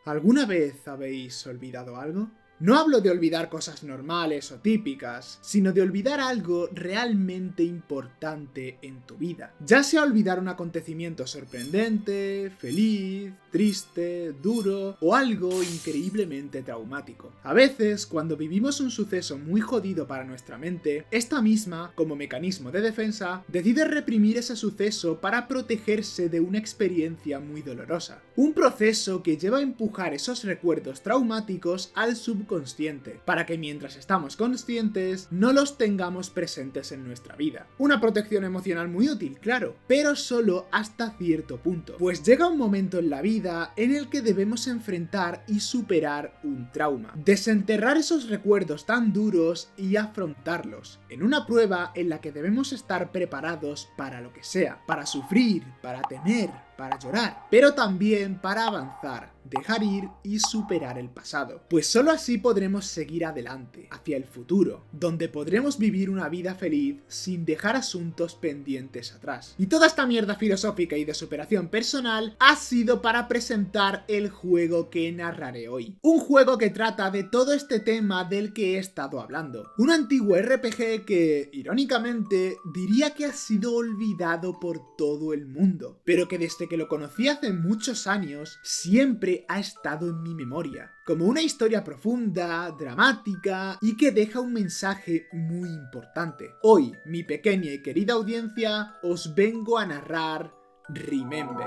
¿Alguna vez habéis olvidado algo? No hablo de olvidar cosas normales o típicas, sino de olvidar algo realmente importante en tu vida. Ya sea olvidar un acontecimiento sorprendente, feliz, triste, duro o algo increíblemente traumático. A veces, cuando vivimos un suceso muy jodido para nuestra mente, esta misma, como mecanismo de defensa, decide reprimir ese suceso para protegerse de una experiencia muy dolorosa. Un proceso que lleva a empujar esos recuerdos traumáticos al subconsciente, para que mientras estamos conscientes no los tengamos presentes en nuestra vida. Una protección emocional muy útil, claro, pero solo hasta cierto punto, pues llega un momento en la vida en el que debemos enfrentar y superar un trauma, desenterrar esos recuerdos tan duros y afrontarlos, en una prueba en la que debemos estar preparados para lo que sea, para sufrir, para temer, para llorar, pero también para avanzar, dejar ir y superar el pasado. Pues solo así podremos seguir adelante, hacia el futuro, donde podremos vivir una vida feliz sin dejar asuntos pendientes atrás. Y toda esta mierda filosófica y de superación personal ha sido para presentar el juego que narraré hoy. Un juego que trata de todo este tema del que he estado hablando. Un antiguo RPG que, irónicamente, diría que ha sido olvidado por todo el mundo, pero que desde que lo conocí hace muchos años, siempre ha estado en mi memoria, como una historia profunda, dramática y que deja un mensaje muy importante. Hoy, mi pequeña y querida audiencia, os vengo a narrar Remember.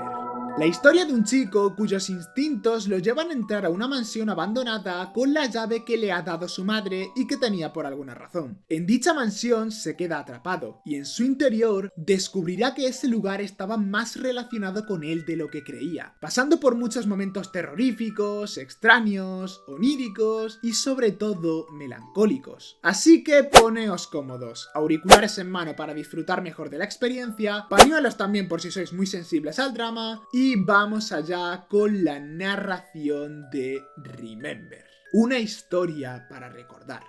La historia de un chico cuyos instintos lo llevan a entrar a una mansión abandonada con la llave que le ha dado su madre y que tenía por alguna razón. En dicha mansión se queda atrapado y en su interior descubrirá que ese lugar estaba más relacionado con él de lo que creía, pasando por muchos momentos terroríficos, extraños, oníricos y sobre todo melancólicos. Así que poneos cómodos, auriculares en mano para disfrutar mejor de la experiencia, pañuelos también por si sois muy sensibles al drama y vamos allá con la narración de Remember. Una historia para recordar.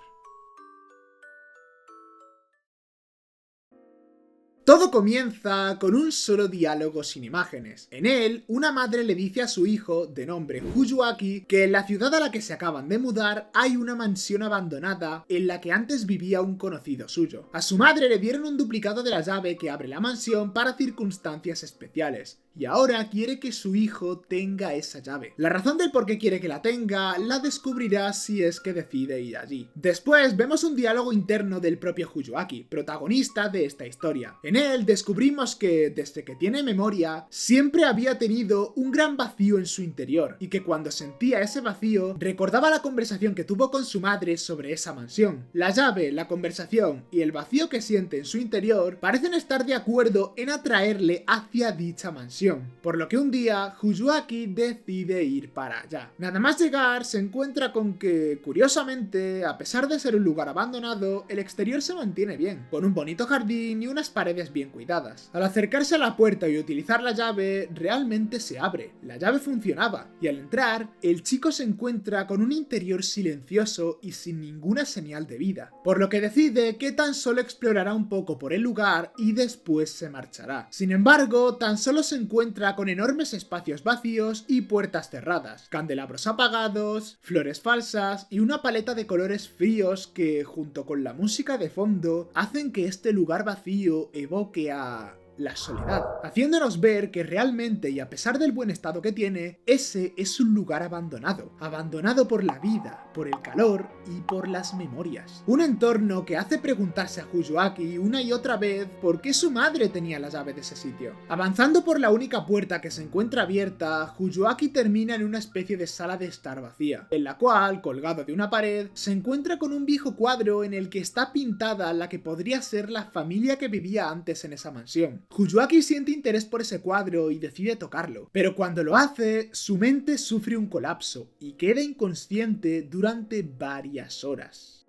Todo comienza con un solo diálogo sin imágenes. En él, una madre le dice a su hijo, de nombre Fuyuaki, que en la ciudad a la que se acaban de mudar hay una mansión abandonada en la que antes vivía un conocido suyo. A su madre le dieron un duplicado de la llave que abre la mansión para circunstancias especiales, y ahora quiere que su hijo tenga esa llave. La razón del por qué quiere que la tenga la descubrirá si es que decide ir allí. Después vemos un diálogo interno del propio Fuyuaki, protagonista de esta historia. En él descubrimos que, desde que tiene memoria, siempre había tenido un gran vacío en su interior, y que cuando sentía ese vacío, recordaba la conversación que tuvo con su madre sobre esa mansión. La llave, la conversación y el vacío que siente en su interior parecen estar de acuerdo en atraerle hacia dicha mansión, por lo que un día Fuyuaki decide ir para allá. Nada más llegar se encuentra con que, curiosamente, a pesar de ser un lugar abandonado, el exterior se mantiene bien, con un bonito jardín y unas paredes bien cuidadas. Al acercarse a la puerta y utilizar la llave, realmente se abre. La llave funcionaba, y al entrar, el chico se encuentra con un interior silencioso y sin ninguna señal de vida, por lo que decide que tan solo explorará un poco por el lugar y después se marchará. Sin embargo, tan solo se encuentra con enormes espacios vacíos y puertas cerradas, candelabros apagados, flores falsas y una paleta de colores fríos que, junto con la música de fondo, hacen que este lugar vacío evoque a la soledad, haciéndonos ver que realmente, y a pesar del buen estado que tiene, ese es un lugar abandonado, abandonado por la vida, por el calor y por las memorias. Un entorno que hace preguntarse a Fuyuaki una y otra vez por qué su madre tenía la llave de ese sitio. Avanzando por la única puerta que se encuentra abierta, Fuyuaki termina en una especie de sala de estar vacía, en la cual, colgado de una pared, se encuentra con un viejo cuadro en el que está pintada la que podría ser la familia que vivía antes en esa mansión. Fuyuaki siente interés por ese cuadro y decide tocarlo, pero cuando lo hace, su mente sufre un colapso y queda inconsciente durante varias horas.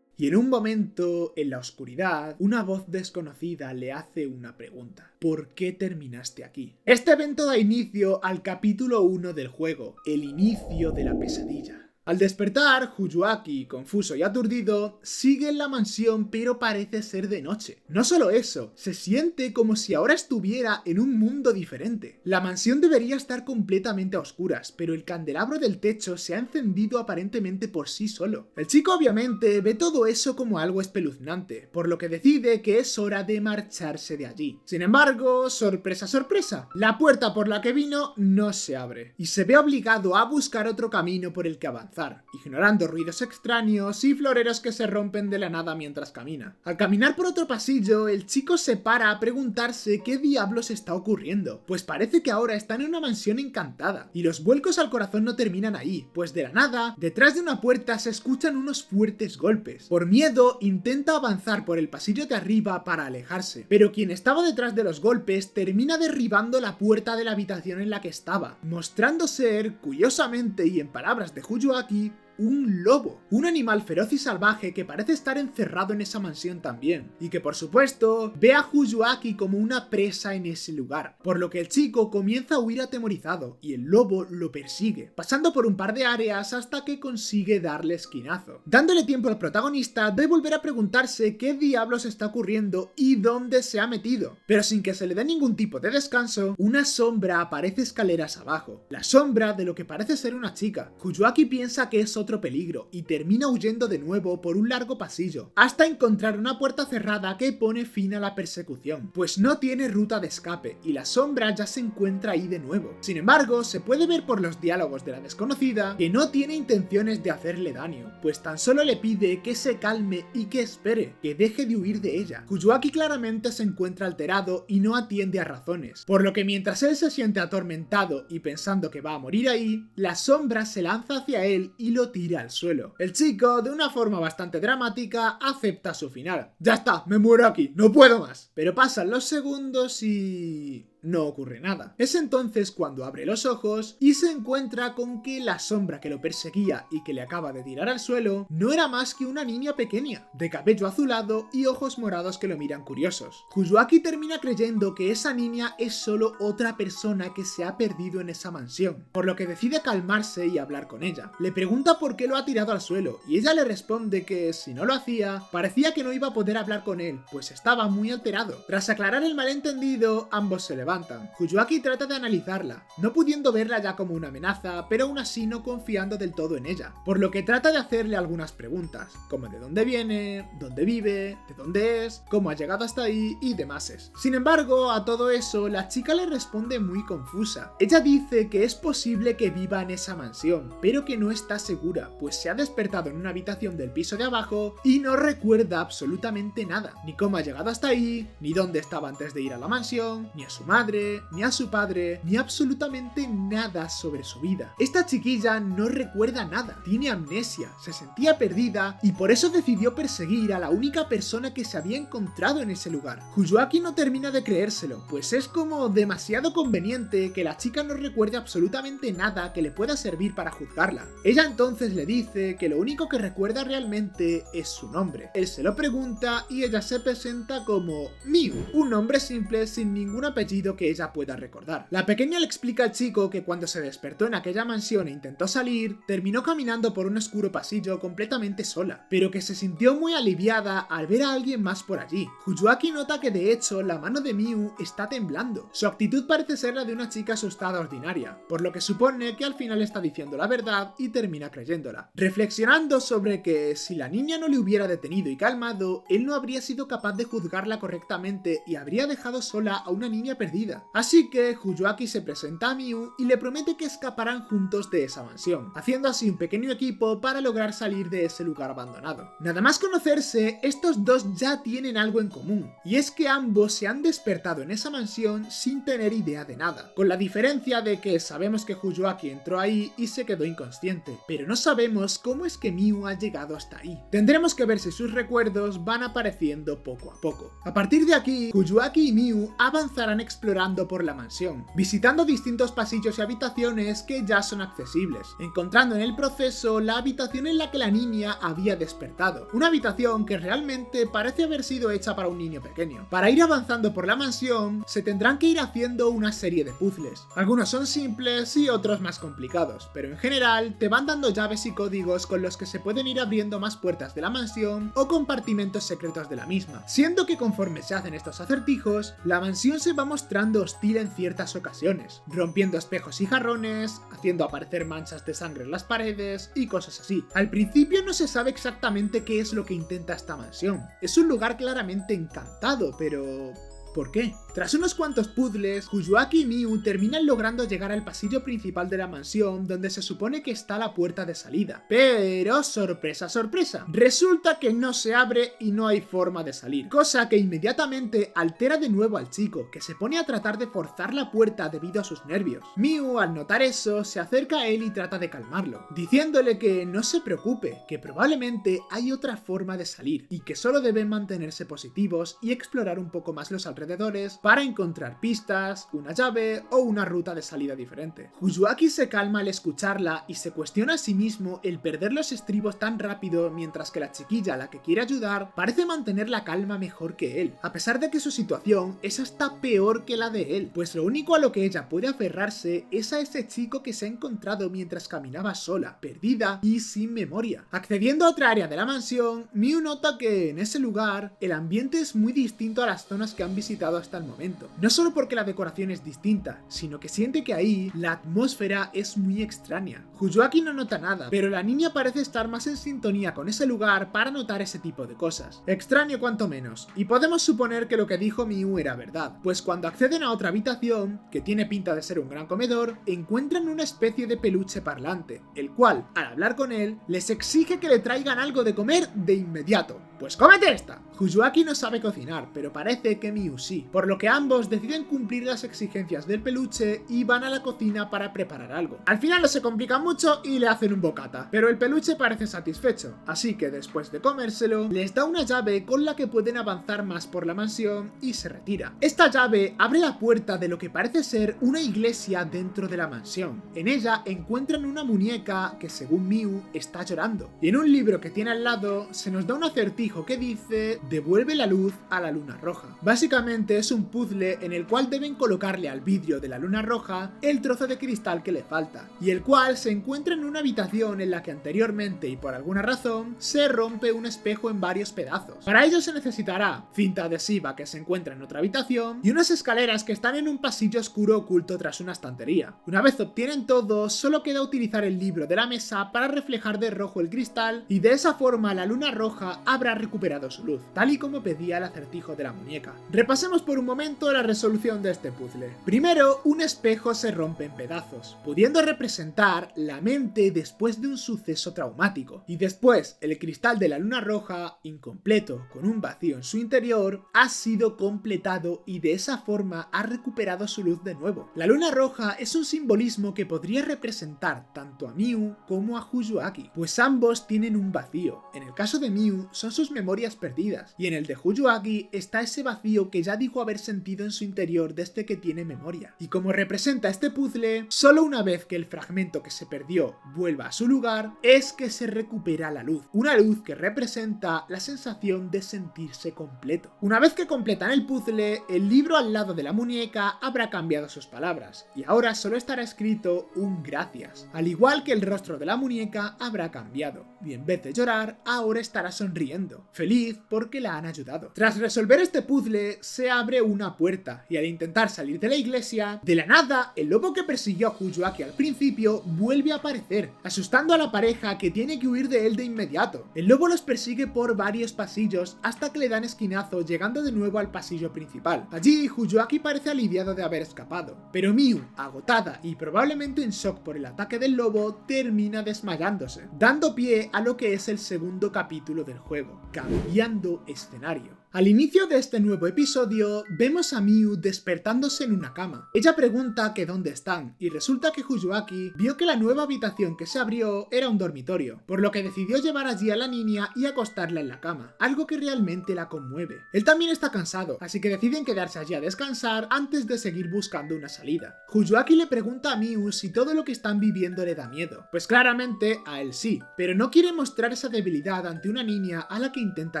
Y en un momento, en la oscuridad, una voz desconocida le hace una pregunta. ¿Por qué terminaste aquí? Este evento da inicio al capítulo 1 del juego, el inicio de la pesadilla. Al despertar, Fuyuaki, confuso y aturdido, sigue en la mansión pero parece ser de noche. No solo eso, se siente como si ahora estuviera en un mundo diferente. La mansión debería estar completamente a oscuras, pero el candelabro del techo se ha encendido aparentemente por sí solo. El chico obviamente ve todo eso como algo espeluznante, por lo que decide que es hora de marcharse de allí. Sin embargo, sorpresa sorpresa, la puerta por la que vino no se abre, y se ve obligado a buscar otro camino por el que avanzar, ignorando ruidos extraños y floreros que se rompen de la nada mientras camina. Al caminar por otro pasillo, el chico se para a preguntarse qué diablos está ocurriendo, pues parece que ahora están en una mansión encantada, y los vuelcos al corazón no terminan ahí, pues de la nada, detrás de una puerta se escuchan unos fuertes golpes. Por miedo, intenta avanzar por el pasillo de arriba para alejarse, pero quien estaba detrás de los golpes termina derribando la puerta de la habitación en la que estaba, mostrando ser, curiosamente y en palabras de Fuyuaki, un lobo, un animal feroz y salvaje que parece estar encerrado en esa mansión también, y que por supuesto ve a Fuyuaki como una presa en ese lugar, por lo que el chico comienza a huir atemorizado y el lobo lo persigue, pasando por un par de áreas hasta que consigue darle esquinazo, dándole tiempo al protagonista de volver a preguntarse qué diablos está ocurriendo y dónde se ha metido, pero sin que se le dé ningún tipo de descanso, una sombra aparece escaleras abajo, la sombra de lo que parece ser una chica. Fuyuaki piensa que es otro peligro y termina huyendo de nuevo por un largo pasillo, hasta encontrar una puerta cerrada que pone fin a la persecución, pues no tiene ruta de escape y la sombra ya se encuentra ahí de nuevo. Sin embargo, se puede ver por los diálogos de la desconocida que no tiene intenciones de hacerle daño, pues tan solo le pide que se calme y que espere, que deje de huir de ella. Fuyuaki claramente se encuentra alterado y no atiende a razones, por lo que mientras él se siente atormentado y pensando que va a morir ahí, la sombra se lanza hacia él y lo tira al suelo. El chico, de una forma bastante dramática, acepta su final. Ya está, me muero aquí, no puedo más. Pero pasan los segundos y no ocurre nada. Es entonces cuando abre los ojos y se encuentra con que la sombra que lo perseguía y que le acaba de tirar al suelo no era más que una niña pequeña, de cabello azulado y ojos morados que lo miran curiosos. Fuyuaki termina creyendo que esa niña es solo otra persona que se ha perdido en esa mansión, por lo que decide calmarse y hablar con ella. Le pregunta por qué lo ha tirado al suelo y ella le responde que si no lo hacía, parecía que no iba a poder hablar con él, pues estaba muy alterado. Tras aclarar el malentendido, ambos se levantan. Fuyuaki trata de analizarla, no pudiendo verla ya como una amenaza, pero aún así no confiando del todo en ella, por lo que trata de hacerle algunas preguntas, como de dónde viene, dónde vive, de dónde es, cómo ha llegado hasta ahí y demás. Sin embargo, a todo eso, la chica le responde muy confusa. Ella dice que es posible que viva en esa mansión, pero que no está segura, pues se ha despertado en una habitación del piso de abajo y no recuerda absolutamente nada, ni cómo ha llegado hasta ahí, ni dónde estaba antes de ir a la mansión, ni a su madre, ni a su padre, ni absolutamente nada sobre su vida. Esta chiquilla no recuerda nada, tiene amnesia, se sentía perdida y por eso decidió perseguir a la única persona que se había encontrado en ese lugar. Fuyuaki no termina de creérselo, pues es como demasiado conveniente que la chica no recuerde absolutamente nada que le pueda servir para juzgarla. Ella entonces le dice que lo único que recuerda realmente es su nombre. Él se lo pregunta y ella se presenta como Miu, un nombre simple sin ningún apellido que ella pueda recordar. La pequeña le explica al chico que cuando se despertó en aquella mansión e intentó salir, terminó caminando por un oscuro pasillo completamente sola, pero que se sintió muy aliviada al ver a alguien más por allí. Fuyuaki nota que de hecho la mano de Miu está temblando. Su actitud parece ser la de una chica asustada ordinaria, por lo que supone que al final está diciendo la verdad y termina creyéndola, reflexionando sobre que si la niña no le hubiera detenido y calmado, él no habría sido capaz de juzgarla correctamente y habría dejado sola a una niña perdida. Así que Fuyuaki se presenta a Miu y le promete que escaparán juntos de esa mansión, haciendo así un pequeño equipo para lograr salir de ese lugar abandonado. Nada más conocerse, estos dos ya tienen algo en común, y es que ambos se han despertado en esa mansión sin tener idea de nada, con la diferencia de que sabemos que Fuyuaki entró ahí y se quedó inconsciente, pero no sabemos cómo es que Miu ha llegado hasta ahí. Tendremos que ver si sus recuerdos van apareciendo poco a poco. A partir de aquí, Fuyuaki y Miu avanzarán explorando explorando por la mansión, visitando distintos pasillos y habitaciones que ya son accesibles, encontrando en el proceso la habitación en la que la niña había despertado, una habitación que realmente parece haber sido hecha para un niño pequeño. Para ir avanzando por la mansión, se tendrán que ir haciendo una serie de puzzles. Algunos son simples y otros más complicados, pero en general te van dando llaves y códigos con los que se pueden ir abriendo más puertas de la mansión o compartimentos secretos de la misma, siendo que conforme se hacen estos acertijos, la mansión se va mostrando hostil en ciertas ocasiones, rompiendo espejos y jarrones, haciendo aparecer manchas de sangre en las paredes y cosas así. Al principio no se sabe exactamente qué es lo que intenta esta mansión. Es un lugar claramente encantado, pero ¿por qué? Tras unos cuantos puzzles, Fuyuaki y Miu terminan logrando llegar al pasillo principal de la mansión donde se supone que está la puerta de salida. Pero, sorpresa, sorpresa, resulta que no se abre y no hay forma de salir, cosa que inmediatamente altera de nuevo al chico, que se pone a tratar de forzar la puerta debido a sus nervios. Miu, al notar eso, se acerca a él y trata de calmarlo, diciéndole que no se preocupe, que probablemente hay otra forma de salir, y que solo deben mantenerse positivos y explorar un poco más los alrededores para encontrar pistas, una llave o una ruta de salida diferente. Fuyuaki se calma al escucharla y se cuestiona a sí mismo el perder los estribos tan rápido, mientras que la chiquilla a la que quiere ayudar parece mantener la calma mejor que él, a pesar de que su situación es hasta peor que la de él, pues lo único a lo que ella puede aferrarse es a ese chico que se ha encontrado mientras caminaba sola, perdida y sin memoria. Accediendo a otra área de la mansión, Miu nota que en ese lugar el ambiente es muy distinto a las zonas que han visitado hasta el momento. No solo porque la decoración es distinta, sino que siente que ahí la atmósfera es muy extraña. Fuyuaki no nota nada, pero la niña parece estar más en sintonía con ese lugar para notar ese tipo de cosas. Extraño cuanto menos, y podemos suponer que lo que dijo Miu era verdad, pues cuando acceden a otra habitación, que tiene pinta de ser un gran comedor, encuentran una especie de peluche parlante, el cual, al hablar con él, les exige que le traigan algo de comer de inmediato. ¡Pues cómete esta! Fuyuaki no sabe cocinar, pero parece que Miu sí, por lo que ambos deciden cumplir las exigencias del peluche y van a la cocina para preparar algo. Al final no se complican mucho y le hacen un bocata, pero el peluche parece satisfecho, así que después de comérselo, les da una llave con la que pueden avanzar más por la mansión y se retira. Esta llave abre la puerta de lo que parece ser una iglesia dentro de la mansión. En ella encuentran una muñeca que, según Miu, está llorando, y en un libro que tiene al lado se nos da un acertijo que dice: devuelve la luz a la luna roja. Básicamente es un puzzle en el cual deben colocarle al vidrio de la luna roja el trozo de cristal que le falta, y el cual se encuentra en una habitación en la que anteriormente y por alguna razón se rompe un espejo en varios pedazos. Para ello se necesitará cinta adhesiva que se encuentra en otra habitación y unas escaleras que están en un pasillo oscuro oculto tras una estantería. Una vez obtienen todo, solo queda utilizar el libro de la mesa para reflejar de rojo el cristal, y de esa forma la luna roja habrá recuperado su luz, tal y como pedía el acertijo de la muñeca. Repasemos por un momento la resolución de este puzzle. Primero, un espejo se rompe en pedazos, pudiendo representar la mente después de un suceso traumático. Y después, el cristal de la luna roja, incompleto, con un vacío en su interior, ha sido completado y de esa forma ha recuperado su luz de nuevo. La luna roja es un simbolismo que podría representar tanto a Miu como a Fuyuaki, pues ambos tienen un vacío. En el caso de Miu son sus memorias perdidas, y en el de Fuyuaki está ese vacío que ya dijo haber sentido en su interior desde que tiene memoria. Y como representa este puzzle, solo una vez que el fragmento que se perdió vuelva a su lugar, es que se recupera la luz. Una luz que representa la sensación de sentirse completo. Una vez que completan el puzzle, el libro al lado de la muñeca habrá cambiado sus palabras, y ahora solo estará escrito un gracias, al igual que el rostro de la muñeca habrá cambiado, y en vez de llorar, ahora estará sonriendo, feliz porque la han ayudado. Tras resolver este puzzle, se abre una puerta, y al intentar salir de la iglesia, de la nada, el lobo que persiguió a Fuyuaki al principio vuelve a aparecer, asustando a la pareja, que tiene que huir de él de inmediato. El lobo los persigue por varios pasillos hasta que le dan esquinazo, llegando de nuevo al pasillo principal. Allí, Fuyuaki parece aliviado de haber escapado, pero Miu, agotada y probablemente en shock por el ataque del lobo, termina desmayándose, dando pie a lo que es el segundo capítulo del juego, cambiando escenario. Al inicio de este nuevo episodio, vemos a Miu despertándose en una cama. Ella pregunta que dónde están, y resulta que Fujiwaki vio que la nueva habitación que se abrió era un dormitorio, por lo que decidió llevar allí a la niña y acostarla en la cama, algo que realmente la conmueve. Él también está cansado, así que deciden quedarse allí a descansar antes de seguir buscando una salida. Fujiwaki le pregunta a Miu si todo lo que están viviendo le da miedo. Pues claramente a él sí, pero no quiere mostrar esa debilidad ante una niña a la que intenta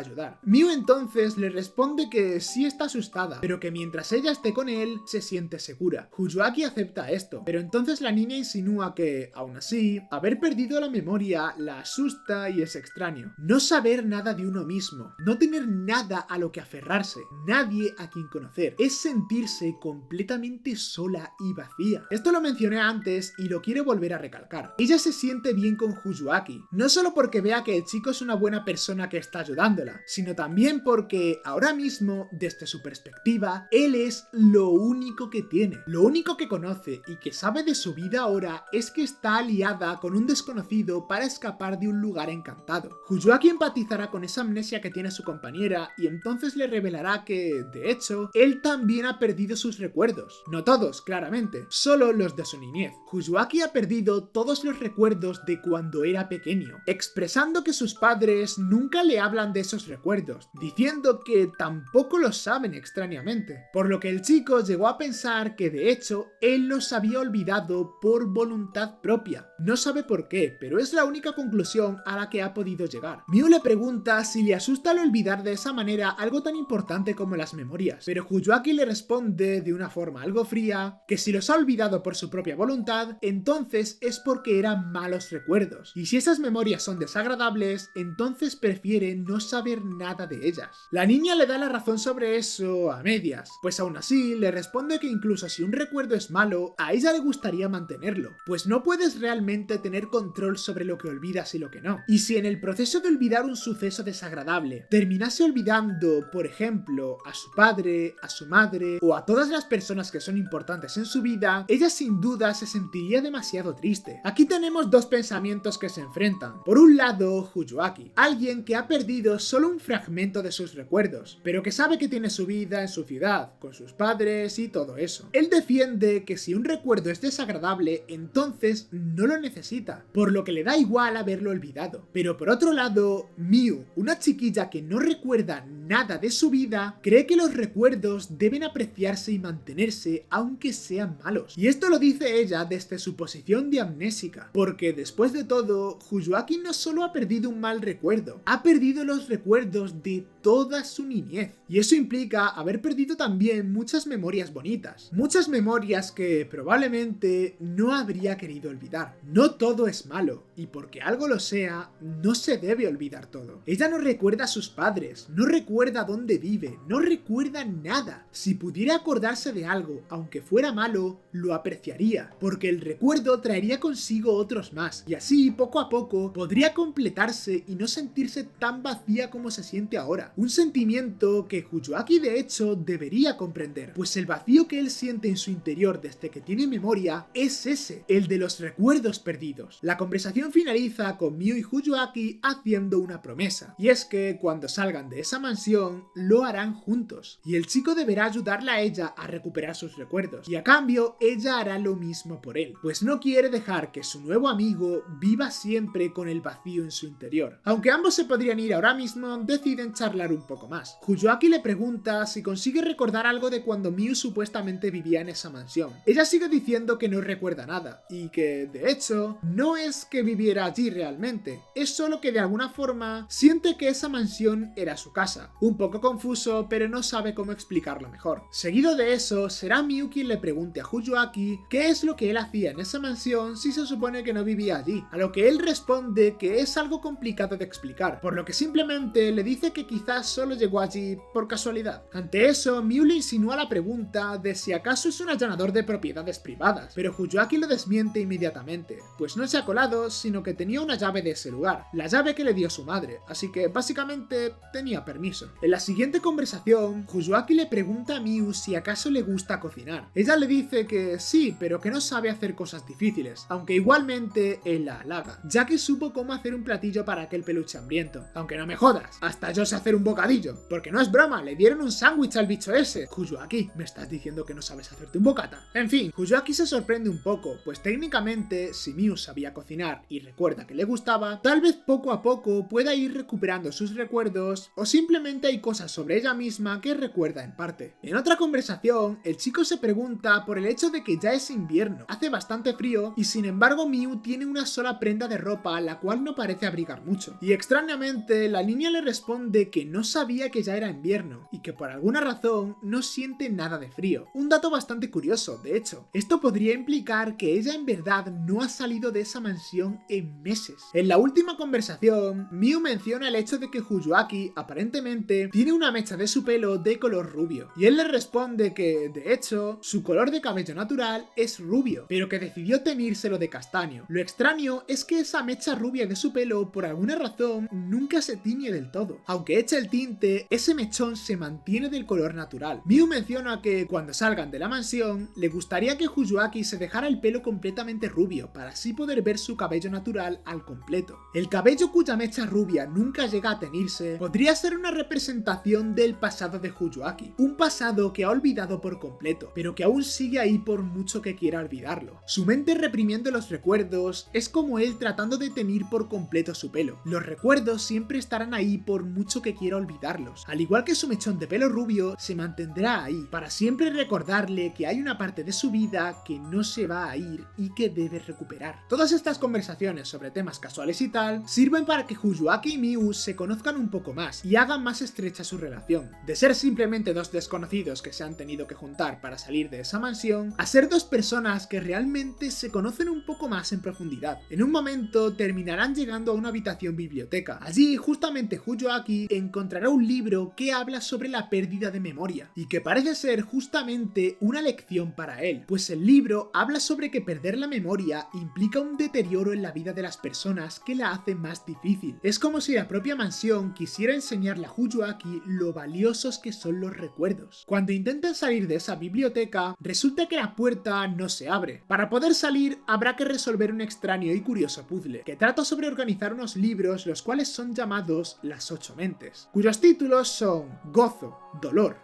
ayudar. Miu entonces le responde que sí está asustada, pero que mientras ella esté con él, se siente segura. Fujiwaki acepta esto, pero entonces la niña insinúa que, aún así, haber perdido la memoria la asusta y es extraño. No saber nada de uno mismo, no tener nada a lo que aferrarse, nadie a quien conocer, es sentirse completamente sola y vacía. Esto lo mencioné antes y lo quiero volver a recalcar. Ella se siente bien con Fujiwaki, no solo porque vea que el chico es una buena persona que está ayudándola, sino también porque ahora mismo, desde su perspectiva, él es lo único que tiene, lo único que conoce y que sabe de su vida ahora es que está aliada con un desconocido para escapar de un lugar encantado. Fujiwaki empatizará con esa amnesia que tiene su compañera y entonces le revelará que, de hecho, él también ha perdido sus recuerdos. No todos, claramente, solo los de su niñez. Fujiwaki ha perdido todos los recuerdos de cuando era pequeño, expresando que sus padres nunca le hablan de esos recuerdos, diciendo que tampoco lo saben extrañamente, por lo que el chico llegó a pensar que de hecho él los había olvidado por voluntad propia. No sabe por qué, pero es la única conclusión a la que ha podido llegar. Miu le pregunta si le asusta al olvidar de esa manera algo tan importante como las memorias, pero Fujiwaki le responde de una forma algo fría que si los ha olvidado por su propia voluntad, entonces es porque eran malos recuerdos, y si esas memorias son desagradables, entonces prefiere no saber nada de ellas. La niña le da la razón sobre eso a medias, pues aún así le responde que incluso si un recuerdo es malo, a ella le gustaría mantenerlo, pues no puedes realmente tener control sobre lo que olvidas y lo que no. Y si en el proceso de olvidar un suceso desagradable, terminase olvidando, por ejemplo, a su padre, a su madre o a todas las personas que son importantes en su vida, ella sin duda se sentiría demasiado triste. Aquí tenemos dos pensamientos que se enfrentan. Por un lado, Fujiwaki, alguien que ha perdido solo un fragmento de sus recuerdos, pero que sabe que tiene su vida en su ciudad, con sus padres y todo eso. Él defiende que si un recuerdo es desagradable, entonces no lo necesita, por lo que le da igual haberlo olvidado. Pero por otro lado, Miu, una chiquilla que no recuerda nada de su vida, cree que los recuerdos deben apreciarse y mantenerse aunque sean malos. Y esto lo dice ella desde su posición de amnésica, porque después de todo, Fujiwaki no solo ha perdido un mal recuerdo, ha perdido los recuerdos de toda su niñez. Y eso implica haber perdido también muchas memorias bonitas, muchas memorias que probablemente no habría querido olvidar. No todo es malo, y porque algo lo sea, no se debe olvidar todo. Ella no recuerda a sus padres, no recuerda dónde vive, no recuerda nada. Si pudiera acordarse de algo, aunque fuera malo, lo apreciaría, porque el recuerdo traería consigo otros más, y así, poco a poco, podría completarse y no sentirse tan vacía como se siente ahora. Un sentimiento que Fujiwaki de hecho debería comprender, pues el vacío que él siente en su interior desde que tiene memoria es ese, el de los recuerdos perdidos. La conversación finaliza con Miu y Fujiwaki haciendo una promesa, y es que cuando salgan de esa mansión lo harán juntos, y el chico deberá ayudarla a ella a recuperar sus recuerdos, y a cambio ella hará lo mismo por él, pues no quiere dejar que su nuevo amigo viva siempre con el vacío en su interior. Aunque ambos se podrían ir ahora mismo, deciden charlar un poco más. Fujiwaki le pregunta si consigue recordar algo de cuando Miu supuestamente vivía en esa mansión. Ella sigue diciendo que no recuerda nada, y que, de hecho, no es que viviera allí realmente, es solo que de alguna forma siente que esa mansión era su casa. Un poco confuso, pero no sabe cómo explicarlo mejor. Seguido de eso, será Miu quien le pregunte a Fujiwaki qué es lo que él hacía en esa mansión si se supone que no vivía allí, a lo que él responde que es algo complicado de explicar, por lo que simplemente le dice que quizás solo llegó allí por casualidad. Ante eso, Miu le insinúa la pregunta de si acaso es un allanador de propiedades privadas, pero Fujiwaki lo desmiente inmediatamente, pues no se ha colado, sino que tenía una llave de ese lugar, la llave que le dio su madre, así que básicamente tenía permiso. En la siguiente conversación, Fujiwaki le pregunta a Miu si acaso le gusta cocinar. Ella le dice que sí, pero que no sabe hacer cosas difíciles, aunque igualmente él la halaga, ya que supo cómo hacer un platillo para aquel peluche hambriento. Aunque no me jodas, hasta yo sé hacer un bocadillo. Porque no es broma, le dieron un sándwich al bicho ese. Kujoaki, ¿me estás diciendo que no sabes hacerte un bocata? En fin, Kujoaki se sorprende un poco, pues técnicamente, si Miu sabía cocinar y recuerda que le gustaba, tal vez poco a poco pueda ir recuperando sus recuerdos, o simplemente hay cosas sobre ella misma que recuerda en parte. En otra conversación, el chico se pregunta por el hecho de que ya es invierno, hace bastante frío y sin embargo Miu tiene una sola prenda de ropa la cual no parece abrigar mucho. Y extrañamente, la niña le responde que no sabía que ya era invierno y que por alguna razón no siente nada de frío. Un dato bastante curioso, de hecho. Esto podría implicar que ella en verdad no ha salido de esa mansión en meses. En la última conversación, Miu menciona el hecho de que Kujoaki aparentemente tiene una mecha de su pelo de color rubio. Y él le responde que, de hecho, su color de cabello natural es rubio, pero que decidió teñírselo de castaño. Lo extraño es que esa mecha rubia de su pelo, por alguna razón, nunca se tiñe del todo. Aunque eche el tinte, ese mechón se mantiene del color natural. Miu menciona que cuando salgan de la mansión, le gustaría que Kujoaki se dejara el pelo completamente rubio, para así poder ver su cabello natural al completo. El cabello cuya mecha rubia nunca llega a teñirse podría ser una representación del pasado de Kujoaki, un pasado que ha olvidado por completo, pero que aún sigue ahí por mucho que quiera olvidarlo. Su mente reprimiendo los recuerdos es como él tratando de teñir por completo su pelo. Los recuerdos siempre estarán ahí por mucho que quiera olvidarlos. Al igual que su mechón de pelo rubio se mantendrá ahí, para siempre recordarle que hay una parte de su vida que no se va a ir y que debe recuperar. Todas estas conversaciones sobre temas casuales y tal sirven para que Kujoaki y Miu se conozcan un poco más y hagan más estrecha su relación. De ser simplemente dos desconocidos que se han tenido que juntar para salir de esa mansión, a ser dos personas que realmente se conocen un poco más en profundidad. En un momento terminarán llegando a una habitación biblioteca. Allí justamente Kujoaki encontrará un libro que habla sobre la pérdida de memoria y que parece ser justamente una lección para él, pues el libro habla sobre que perder la memoria implica un deterioro en la vida de las personas que la hace más difícil. Es como si la propia mansión quisiera enseñarle a Kujoaki lo valiosos que son los recuerdos. Cuando intentan salir de esa biblioteca, resulta que la puerta no se abre. Para poder salir habrá que resolver un extraño y curioso puzzle, que trata sobre organizar unos libros los cuales son llamados las 8 mentes, cuyos títulos son gozo, dolor,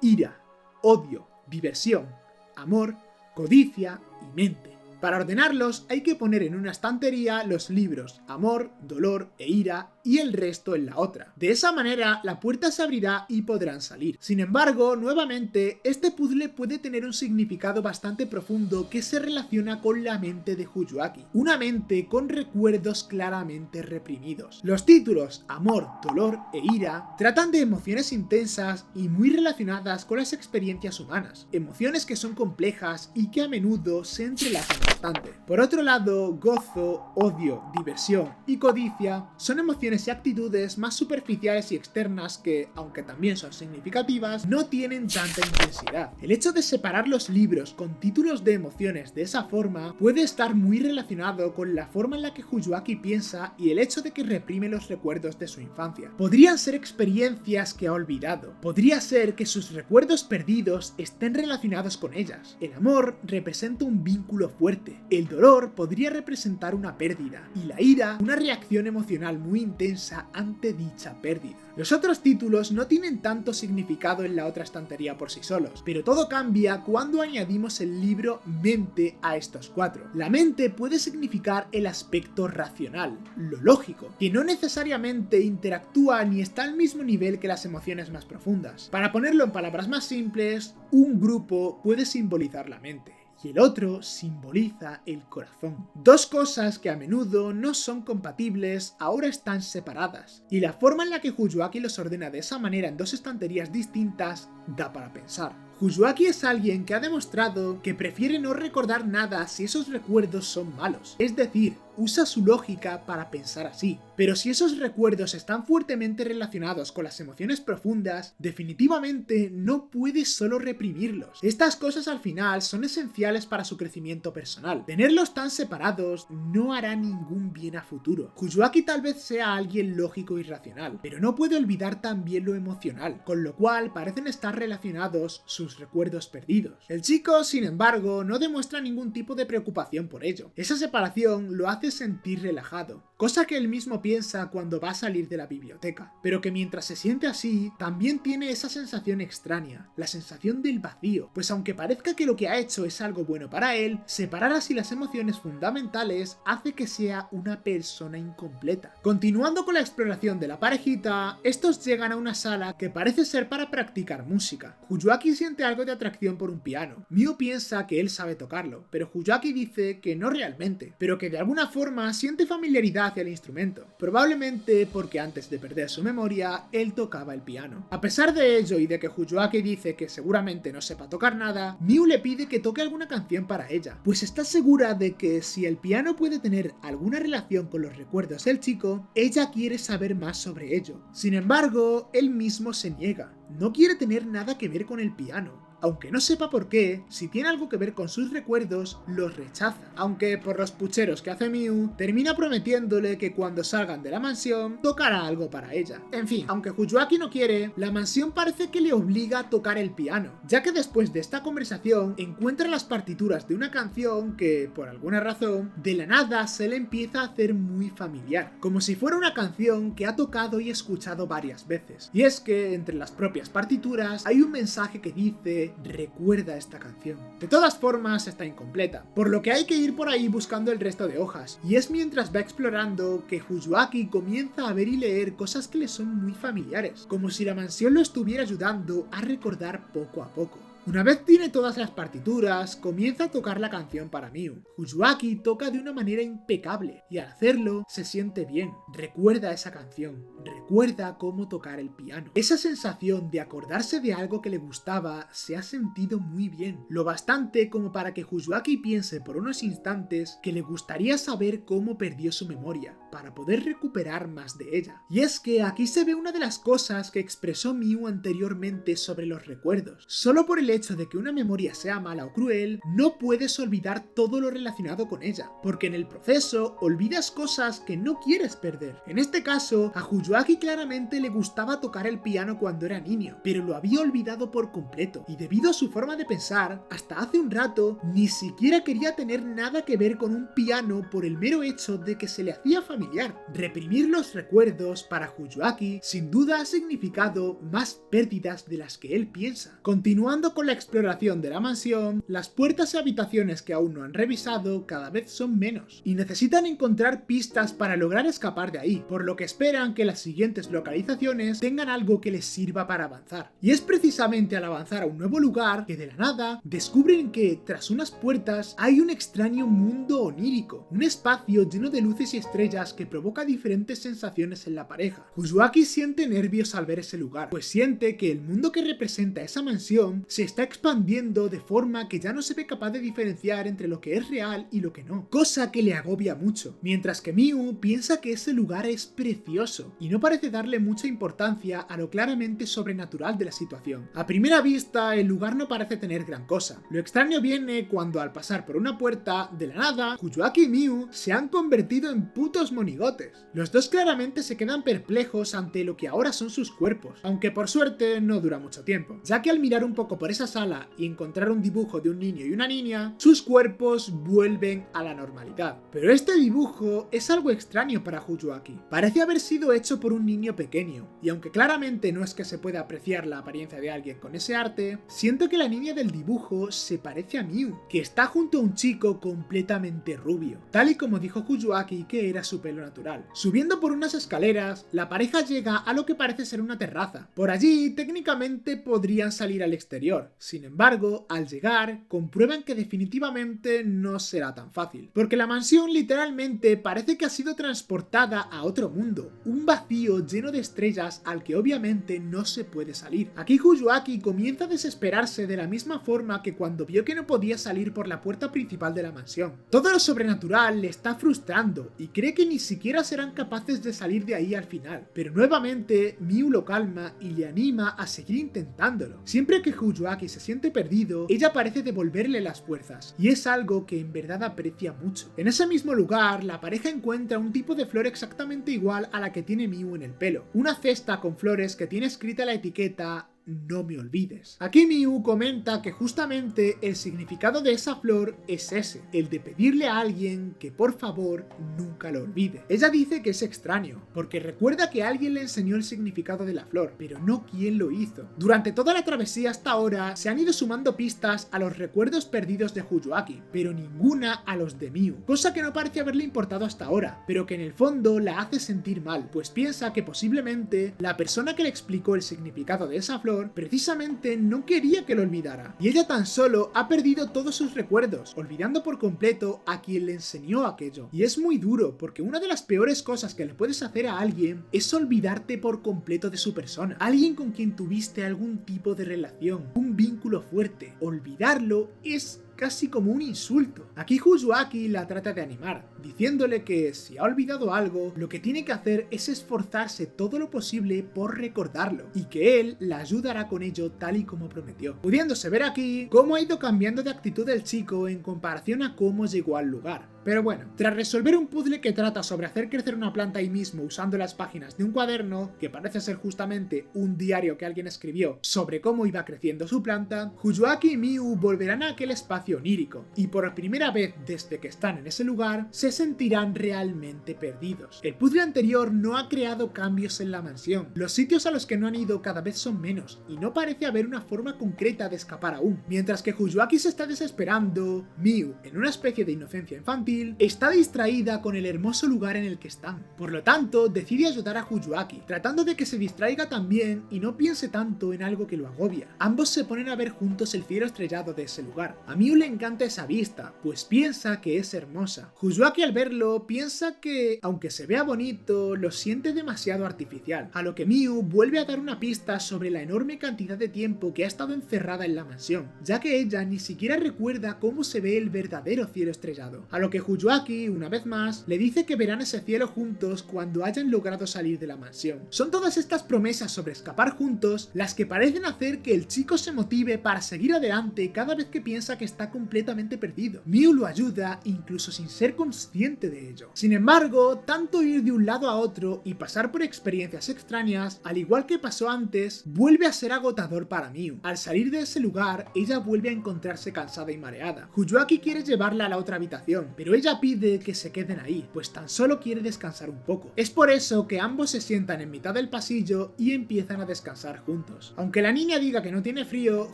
ira, odio, diversión, amor, codicia y mente. Para ordenarlos hay que poner en una estantería los libros amor, dolor e ira y el resto en la otra. De esa manera la puerta se abrirá y podrán salir. Sin embargo, nuevamente, este puzzle puede tener un significado bastante profundo que se relaciona con la mente de Kujoaki, una mente con recuerdos claramente reprimidos. Los títulos amor, dolor e ira tratan de emociones intensas y muy relacionadas con las experiencias humanas, emociones que son complejas y que a menudo se entrelazan bastante. Por otro lado, gozo, odio, diversión y codicia son emociones y actitudes más superficiales y externas que, aunque también son significativas, no tienen tanta intensidad. El hecho de separar los libros con títulos de emociones de esa forma puede estar muy relacionado con la forma en la que Kujoaki piensa y el hecho de que reprime los recuerdos de su infancia. Podrían ser experiencias que ha olvidado. Podría ser que sus recuerdos perdidos estén relacionados con ellas. El amor representa un vínculo fuerte. El dolor podría representar una pérdida. Y la ira, una reacción emocional muy intensa ante dicha pérdida. Los otros títulos no tienen tanto significado en la otra estantería por sí solos, pero todo cambia cuando añadimos el libro mente a estos 4. La mente puede significar el aspecto racional, lo lógico, que no necesariamente interactúa ni está al mismo nivel que las emociones más profundas. Para ponerlo en palabras más simples, un grupo puede simbolizar la mente y el otro simboliza el corazón. Dos cosas que a menudo no son compatibles ahora están separadas, y la forma en la que Kujoaki los ordena de esa manera en dos estanterías distintas da para pensar. Kujoaki es alguien que ha demostrado que prefiere no recordar nada si esos recuerdos son malos, es decir, usa su lógica para pensar así. Pero si esos recuerdos están fuertemente relacionados con las emociones profundas, definitivamente no puede solo reprimirlos. Estas cosas al final son esenciales para su crecimiento personal. Tenerlos tan separados no hará ningún bien a futuro. Kujoaki tal vez sea alguien lógico y racional, pero no puede olvidar también lo emocional, con lo cual parecen estar relacionados sus recuerdos perdidos. El chico, sin embargo, no demuestra ningún tipo de preocupación por ello. Esa separación lo hace sentir relajado. cosa que él mismo piensa cuando va a salir de la biblioteca, pero que mientras se siente así, también tiene esa sensación extraña, la sensación del vacío, pues aunque parezca que lo que ha hecho es algo bueno para él, separar así las emociones fundamentales hace que sea una persona incompleta. Continuando con la exploración de la parejita, estos llegan a una sala que parece ser para practicar música. Fuyuaki siente algo de atracción por un piano. Miu piensa que él sabe tocarlo, pero Fuyuaki dice que no realmente, pero que de alguna forma siente familiaridad hacia el instrumento, probablemente porque antes de perder su memoria, él tocaba el piano. A pesar de ello y de que Fuyuaki dice que seguramente no sepa tocar nada, Miu le pide que toque alguna canción para ella, pues está segura de que si el piano puede tener alguna relación con los recuerdos del chico, ella quiere saber más sobre ello. Sin embargo, él mismo se niega, no quiere tener nada que ver con el piano. Aunque no sepa por qué, si tiene algo que ver con sus recuerdos, los rechaza. Aunque por los pucheros que hace Miu, termina prometiéndole que cuando salgan de la mansión, tocará algo para ella. En fin, aunque Fuyuaki no quiere, la mansión parece que le obliga a tocar el piano, ya que después de esta conversación, encuentra las partituras de una canción que, por alguna razón, de la nada se le empieza a hacer muy familiar, como si fuera una canción que ha tocado y escuchado varias veces. Y es que, entre las propias partituras, hay un mensaje que dice: recuerda esta canción. De todas formas, está incompleta, por lo que hay que ir por ahí buscando el resto de hojas, y es mientras va explorando que Fuyuaki comienza a ver y leer cosas que le son muy familiares, como si la mansión lo estuviera ayudando a recordar poco a poco. Una vez tiene todas las partituras, comienza a tocar la canción para Miu. Fuyuaki toca de una manera impecable y al hacerlo se siente bien. Recuerda esa canción, recuerda cómo tocar el piano. Esa sensación de acordarse de algo que le gustaba se ha sentido muy bien, lo bastante como para que Fuyuaki piense por unos instantes que le gustaría saber cómo perdió su memoria, para poder recuperar más de ella. Y es que aquí se ve una de las cosas que expresó Miu anteriormente sobre los recuerdos. Solo por el hecho de que una memoria sea mala o cruel, no puedes olvidar todo lo relacionado con ella, porque en el proceso olvidas cosas que no quieres perder. En este caso, a Fuyuaki claramente le gustaba tocar el piano cuando era niño, pero lo había olvidado por completo, y debido a su forma de pensar, hasta hace un rato ni siquiera quería tener nada que ver con un piano por el mero hecho de que se le hacía familiar. Reprimir los recuerdos para Fuyuaki sin duda ha significado más pérdidas de las que él piensa. Continuando con la exploración de la mansión, las puertas y habitaciones que aún no han revisado cada vez son menos, y necesitan encontrar pistas para lograr escapar de ahí, por lo que esperan que las siguientes localizaciones tengan algo que les sirva para avanzar. Y es precisamente al avanzar a un nuevo lugar que de la nada descubren que tras unas puertas hay un extraño mundo onírico, un espacio lleno de luces y estrellas que provoca diferentes sensaciones en la pareja. Fuyuaki siente nervios al ver ese lugar, pues siente que el mundo que representa esa mansión se está expandiendo de forma que ya no se ve capaz de diferenciar entre lo que es real y lo que no, cosa que le agobia mucho, mientras que Miu piensa que ese lugar es precioso y no parece darle mucha importancia a lo claramente sobrenatural de la situación. A primera vista, el lugar no parece tener gran cosa. Lo extraño viene cuando al pasar por una puerta, de la nada, Fuyuaki y Miu se han convertido en putos monigotes. Los dos claramente se quedan perplejos ante lo que ahora son sus cuerpos, aunque por suerte no dura mucho tiempo, ya que al mirar un poco por esa sala y encontrar un dibujo de un niño y una niña, sus cuerpos vuelven a la normalidad. Pero este dibujo es algo extraño para Fuyuaki. Parece haber sido hecho por un niño pequeño, y aunque claramente no es que se pueda apreciar la apariencia de alguien con ese arte, siento que la niña del dibujo se parece a Miu, que está junto a un chico completamente rubio, tal y como dijo Fuyuaki que era su pelo natural. Subiendo por unas escaleras, la pareja llega a lo que parece ser una terraza. Por allí, técnicamente podrían salir al exterior. Sin embargo, al llegar, comprueban que definitivamente no será tan fácil, porque la mansión literalmente parece que ha sido transportada a otro mundo, un vacío lleno de estrellas al que obviamente no se puede salir. Aquí Fuyuaki comienza a desesperarse de la misma forma que cuando vio que no podía salir por la puerta principal de la mansión. Todo lo sobrenatural le está frustrando y cree que ni siquiera serán capaces de salir de ahí al final, pero nuevamente Miu lo calma y le anima a seguir intentándolo. Siempre que Fuyuaki se siente perdido, ella parece devolverle las fuerzas, y es algo que en verdad aprecia mucho. En ese mismo lugar, la pareja encuentra un tipo de flor exactamente igual a la que tiene Miu en el pelo, una cesta con flores que tiene escrita la etiqueta no me olvides. Aquí Miu comenta que justamente el significado de esa flor es ese, el de pedirle a alguien que por favor nunca lo olvide. Ella dice que es extraño, porque recuerda que alguien le enseñó el significado de la flor, pero no quién lo hizo. Durante toda la travesía hasta ahora se han ido sumando pistas a los recuerdos perdidos de Fuyuaki, pero ninguna a los de Miu, cosa que no parece haberle importado hasta ahora, pero que en el fondo la hace sentir mal, pues piensa que posiblemente la persona que le explicó el significado de esa flor precisamente no quería que lo olvidara, y ella tan solo ha perdido todos sus recuerdos, olvidando por completo a quien le enseñó aquello. Y es muy duro, porque una de las peores cosas que le puedes hacer a alguien es olvidarte por completo de su persona, alguien con quien tuviste algún tipo de relación, un vínculo fuerte. Olvidarlo es casi como un insulto. Aquí Fuyuaki la trata de animar, diciéndole que si ha olvidado algo, lo que tiene que hacer es esforzarse todo lo posible por recordarlo, y que él la ayudará con ello tal y como prometió. Pudiéndose ver aquí cómo ha ido cambiando de actitud el chico en comparación a cómo llegó al lugar. Pero bueno, tras resolver un puzzle que trata sobre hacer crecer una planta ahí mismo usando las páginas de un cuaderno, que parece ser justamente un diario que alguien escribió sobre cómo iba creciendo su planta, Fuyuaki y Miu volverán a aquel espacio onírico, y por primera vez desde que están en ese lugar, se sentirán realmente perdidos. El puzzle anterior no ha creado cambios en la mansión, los sitios a los que no han ido cada vez son menos, y no parece haber una forma concreta de escapar aún. Mientras que Fuyuaki se está desesperando, Miu, en una especie de inocencia infantil, está distraída con el hermoso lugar en el que están. Por lo tanto, decide ayudar a Fuyuaki, tratando de que se distraiga también y no piense tanto en algo que lo agobia. Ambos se ponen a ver juntos el cielo estrellado de ese lugar. A Miu le encanta esa vista, pues piensa que es hermosa. Fuyuaki al verlo piensa que, aunque se vea bonito, lo siente demasiado artificial, a lo que Miu vuelve a dar una pista sobre la enorme cantidad de tiempo que ha estado encerrada en la mansión, ya que ella ni siquiera recuerda cómo se ve el verdadero cielo estrellado, a lo que Fuyuaki, una vez más, le dice que verán ese cielo juntos cuando hayan logrado salir de la mansión. Son todas estas promesas sobre escapar juntos las que parecen hacer que el chico se motive para seguir adelante cada vez que piensa que está completamente perdido. Miu lo ayuda incluso sin ser consciente de ello. Sin embargo, tanto ir de un lado a otro y pasar por experiencias extrañas, al igual que pasó antes, vuelve a ser agotador para Miu. Al salir de ese lugar, ella vuelve a encontrarse cansada y mareada. Fuyuaki quiere llevarla a la otra habitación, pero ella pide que se queden ahí, pues tan solo quiere descansar un poco. Es por eso que ambos se sientan en mitad del pasillo y empiezan a descansar juntos. Aunque la niña diga que no tiene frío,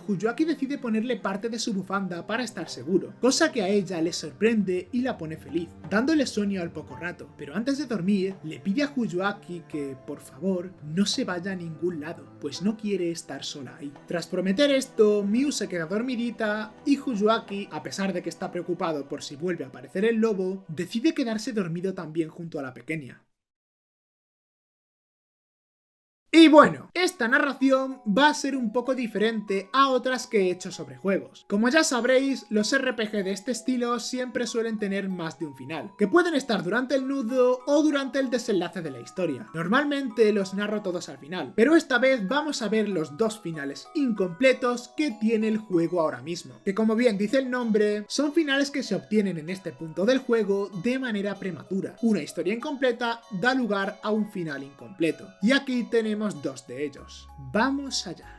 Fuyuaki decide ponerle parte de su bufanda para estar seguro, cosa que a ella le sorprende y la pone feliz, dándole sueño al poco rato. Pero antes de dormir, le pide a Fuyuaki que, por favor, no se vaya a ningún lado, pues no quiere estar sola ahí. Tras prometer esto, Miu se queda dormidita y Fuyuaki, a pesar de que está preocupado por si vuelve a aparecer el lobo, decide quedarse dormido también junto a la pequeña. Y bueno, esta narración va a ser un poco diferente a otras que he hecho sobre juegos. Como ya sabréis, los RPG de este estilo siempre suelen tener más de un final, que pueden estar durante el nudo o durante el desenlace de la historia. Normalmente los narro todos al final, pero esta vez vamos a ver los dos finales incompletos que tiene el juego ahora mismo, que como bien dice el nombre, son finales que se obtienen en este punto del juego de manera prematura. Una historia incompleta da lugar a un final incompleto, y aquí tenemos dos de ellos. Vamos allá.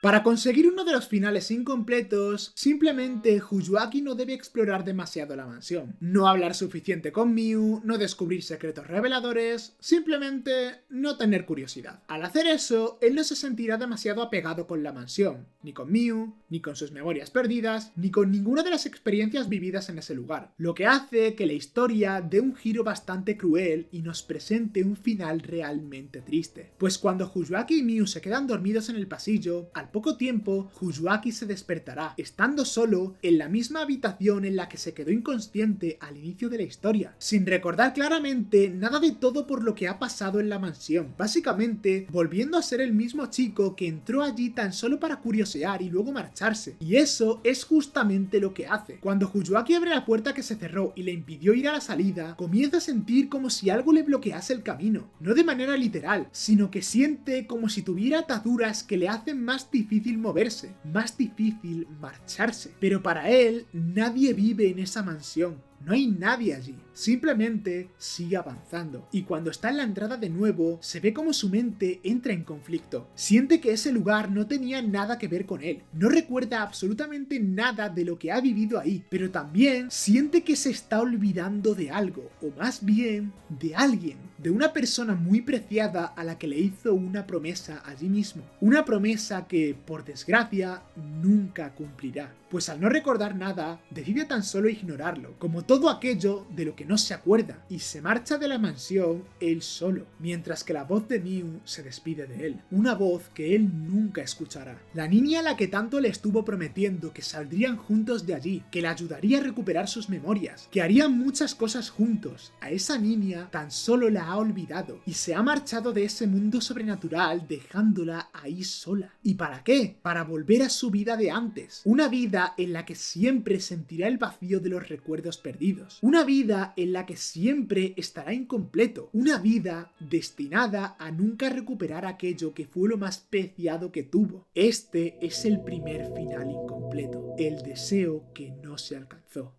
Para conseguir uno de los finales incompletos, simplemente Fuyuaki no debe explorar demasiado la mansión, no hablar suficiente con Miu, no descubrir secretos reveladores, simplemente no tener curiosidad. Al hacer eso, él no se sentirá demasiado apegado con la mansión, ni con Miu, ni con sus memorias perdidas, ni con ninguna de las experiencias vividas en ese lugar, lo que hace que la historia dé un giro bastante cruel y nos presente un final realmente triste. Pues cuando Fuyuaki y Miu se quedan dormidos en el pasillo, al poco tiempo Fujiwaki se despertará, estando solo en la misma habitación en la que se quedó inconsciente al inicio de la historia, sin recordar claramente nada de todo por lo que ha pasado en la mansión, básicamente volviendo a ser el mismo chico que entró allí tan solo para curiosear y luego marcharse. Y eso es justamente lo que hace. Cuando Fujiwaki abre la puerta que se cerró y le impidió ir a la salida, comienza a sentir como si algo le bloquease el camino, no de manera literal, sino que siente como si tuviera ataduras que le hacen más difícil moverse, más difícil marcharse. Pero para él, nadie vive en esa mansión. No hay nadie allí, simplemente sigue avanzando, y cuando está en la entrada de nuevo, se ve como su mente entra en conflicto. Siente que ese lugar no tenía nada que ver con él, no recuerda absolutamente nada de lo que ha vivido ahí, pero también siente que se está olvidando de algo, o más bien, de alguien, de una persona muy preciada a la que le hizo una promesa allí mismo, una promesa que, por desgracia, nunca cumplirá. Pues al no recordar nada, decide tan solo ignorarlo, como todo aquello de lo que no se acuerda, y se marcha de la mansión él solo, mientras que la voz de Miu se despide de él, una voz que él nunca escuchará. La niña a la que tanto le estuvo prometiendo que saldrían juntos de allí, que le ayudaría a recuperar sus memorias, que harían muchas cosas juntos, a esa niña tan solo la ha olvidado, y se ha marchado de ese mundo sobrenatural dejándola ahí sola. ¿Y para qué? Para volver a su vida de antes, una vida en la que siempre sentirá el vacío de los recuerdos perdidos, una vida en la que siempre estará incompleto, una vida destinada a nunca recuperar aquello que fue lo más preciado que tuvo. Este es el primer final incompleto, el deseo que no se alcanzó.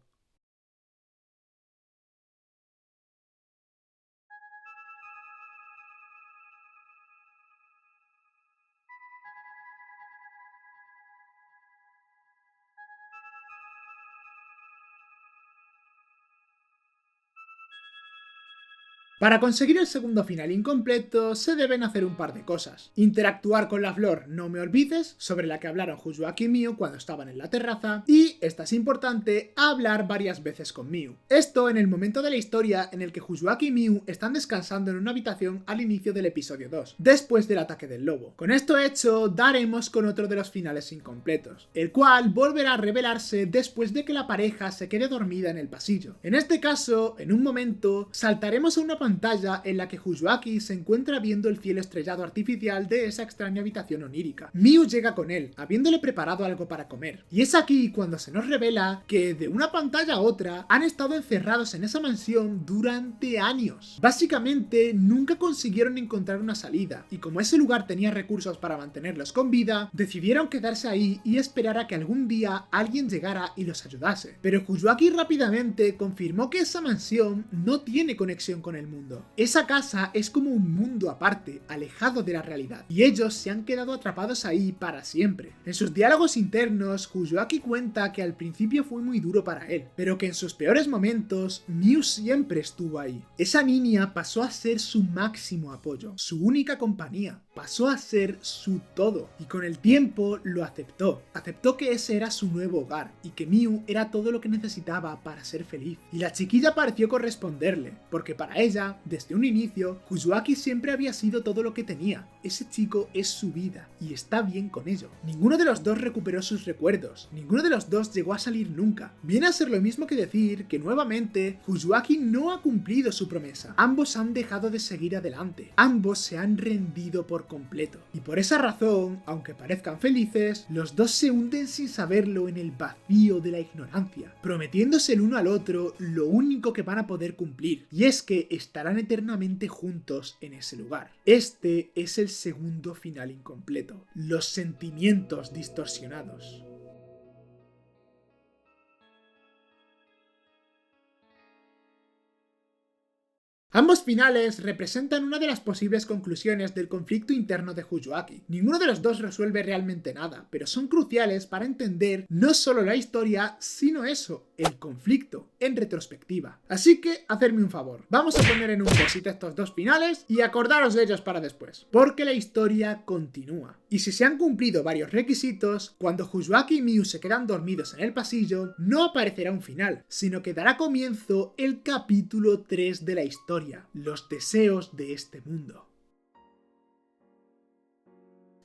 Para conseguir el segundo final incompleto se deben hacer un par de cosas. Interactuar con la flor No Me Olvides, sobre la que hablaron Fujiwaki y Miu cuando estaban en la terraza, y, esta es importante, hablar varias veces con Miu. Esto en el momento de la historia en el que Fujiwaki y Miu están descansando en una habitación al inicio del episodio 2, después del ataque del lobo. Con esto hecho, daremos con otro de los finales incompletos, el cual volverá a revelarse después de que la pareja se quede dormida en el pasillo. En este caso, en un momento, saltaremos a una pantalla en la que Fujiwaki se encuentra viendo el cielo estrellado artificial de esa extraña habitación onírica. Miu llega con él, habiéndole preparado algo para comer. Y es aquí cuando se nos revela que de una pantalla a otra han estado encerrados en esa mansión durante años. Básicamente nunca consiguieron encontrar una salida, y como ese lugar tenía recursos para mantenerlos con vida, decidieron quedarse ahí y esperar a que algún día alguien llegara y los ayudase. Pero Fujiwaki rápidamente confirmó que esa mansión no tiene conexión con el mundo. Esa casa es como un mundo aparte, alejado de la realidad, y ellos se han quedado atrapados ahí para siempre. En sus diálogos internos, Fujiwaki cuenta que al principio fue muy duro para él, pero que en sus peores momentos, Miu siempre estuvo ahí. Esa niña pasó a ser su máximo apoyo, su única compañía, pasó a ser su todo, y con el tiempo lo aceptó. Aceptó que ese era su nuevo hogar, y que Miu era todo lo que necesitaba para ser feliz. Y la chiquilla pareció corresponderle, porque para ella, desde un inicio, Fujiwaki siempre había sido todo lo que tenía. Ese chico es su vida, y está bien con ello. Ninguno de los dos recuperó sus recuerdos, ninguno de los dos llegó a salir nunca. Viene a ser lo mismo que decir que nuevamente Fujiwaki no ha cumplido su promesa. Ambos han dejado de seguir adelante, ambos se han rendido por completo. Y por esa razón, aunque parezcan felices, los dos se hunden sin saberlo en el vacío de la ignorancia, prometiéndose el uno al otro lo único que van a poder cumplir, y es que estarán eternamente juntos en ese lugar. Este es el segundo final incompleto, los sentimientos distorsionados. Ambos finales representan una de las posibles conclusiones del conflicto interno de Fujiwaki. Ninguno de los dos resuelve realmente nada, pero son cruciales para entender no solo la historia, sino eso, el conflicto, en retrospectiva. Así que, hacedme un favor, vamos a poner en un post-it estos dos finales y acordaros de ellos para después, porque la historia continúa. Y si se han cumplido varios requisitos, cuando Fujiwaki y Miu se quedan dormidos en el pasillo, no aparecerá un final, sino que dará comienzo el capítulo 3 de la historia. Los deseos de este mundo.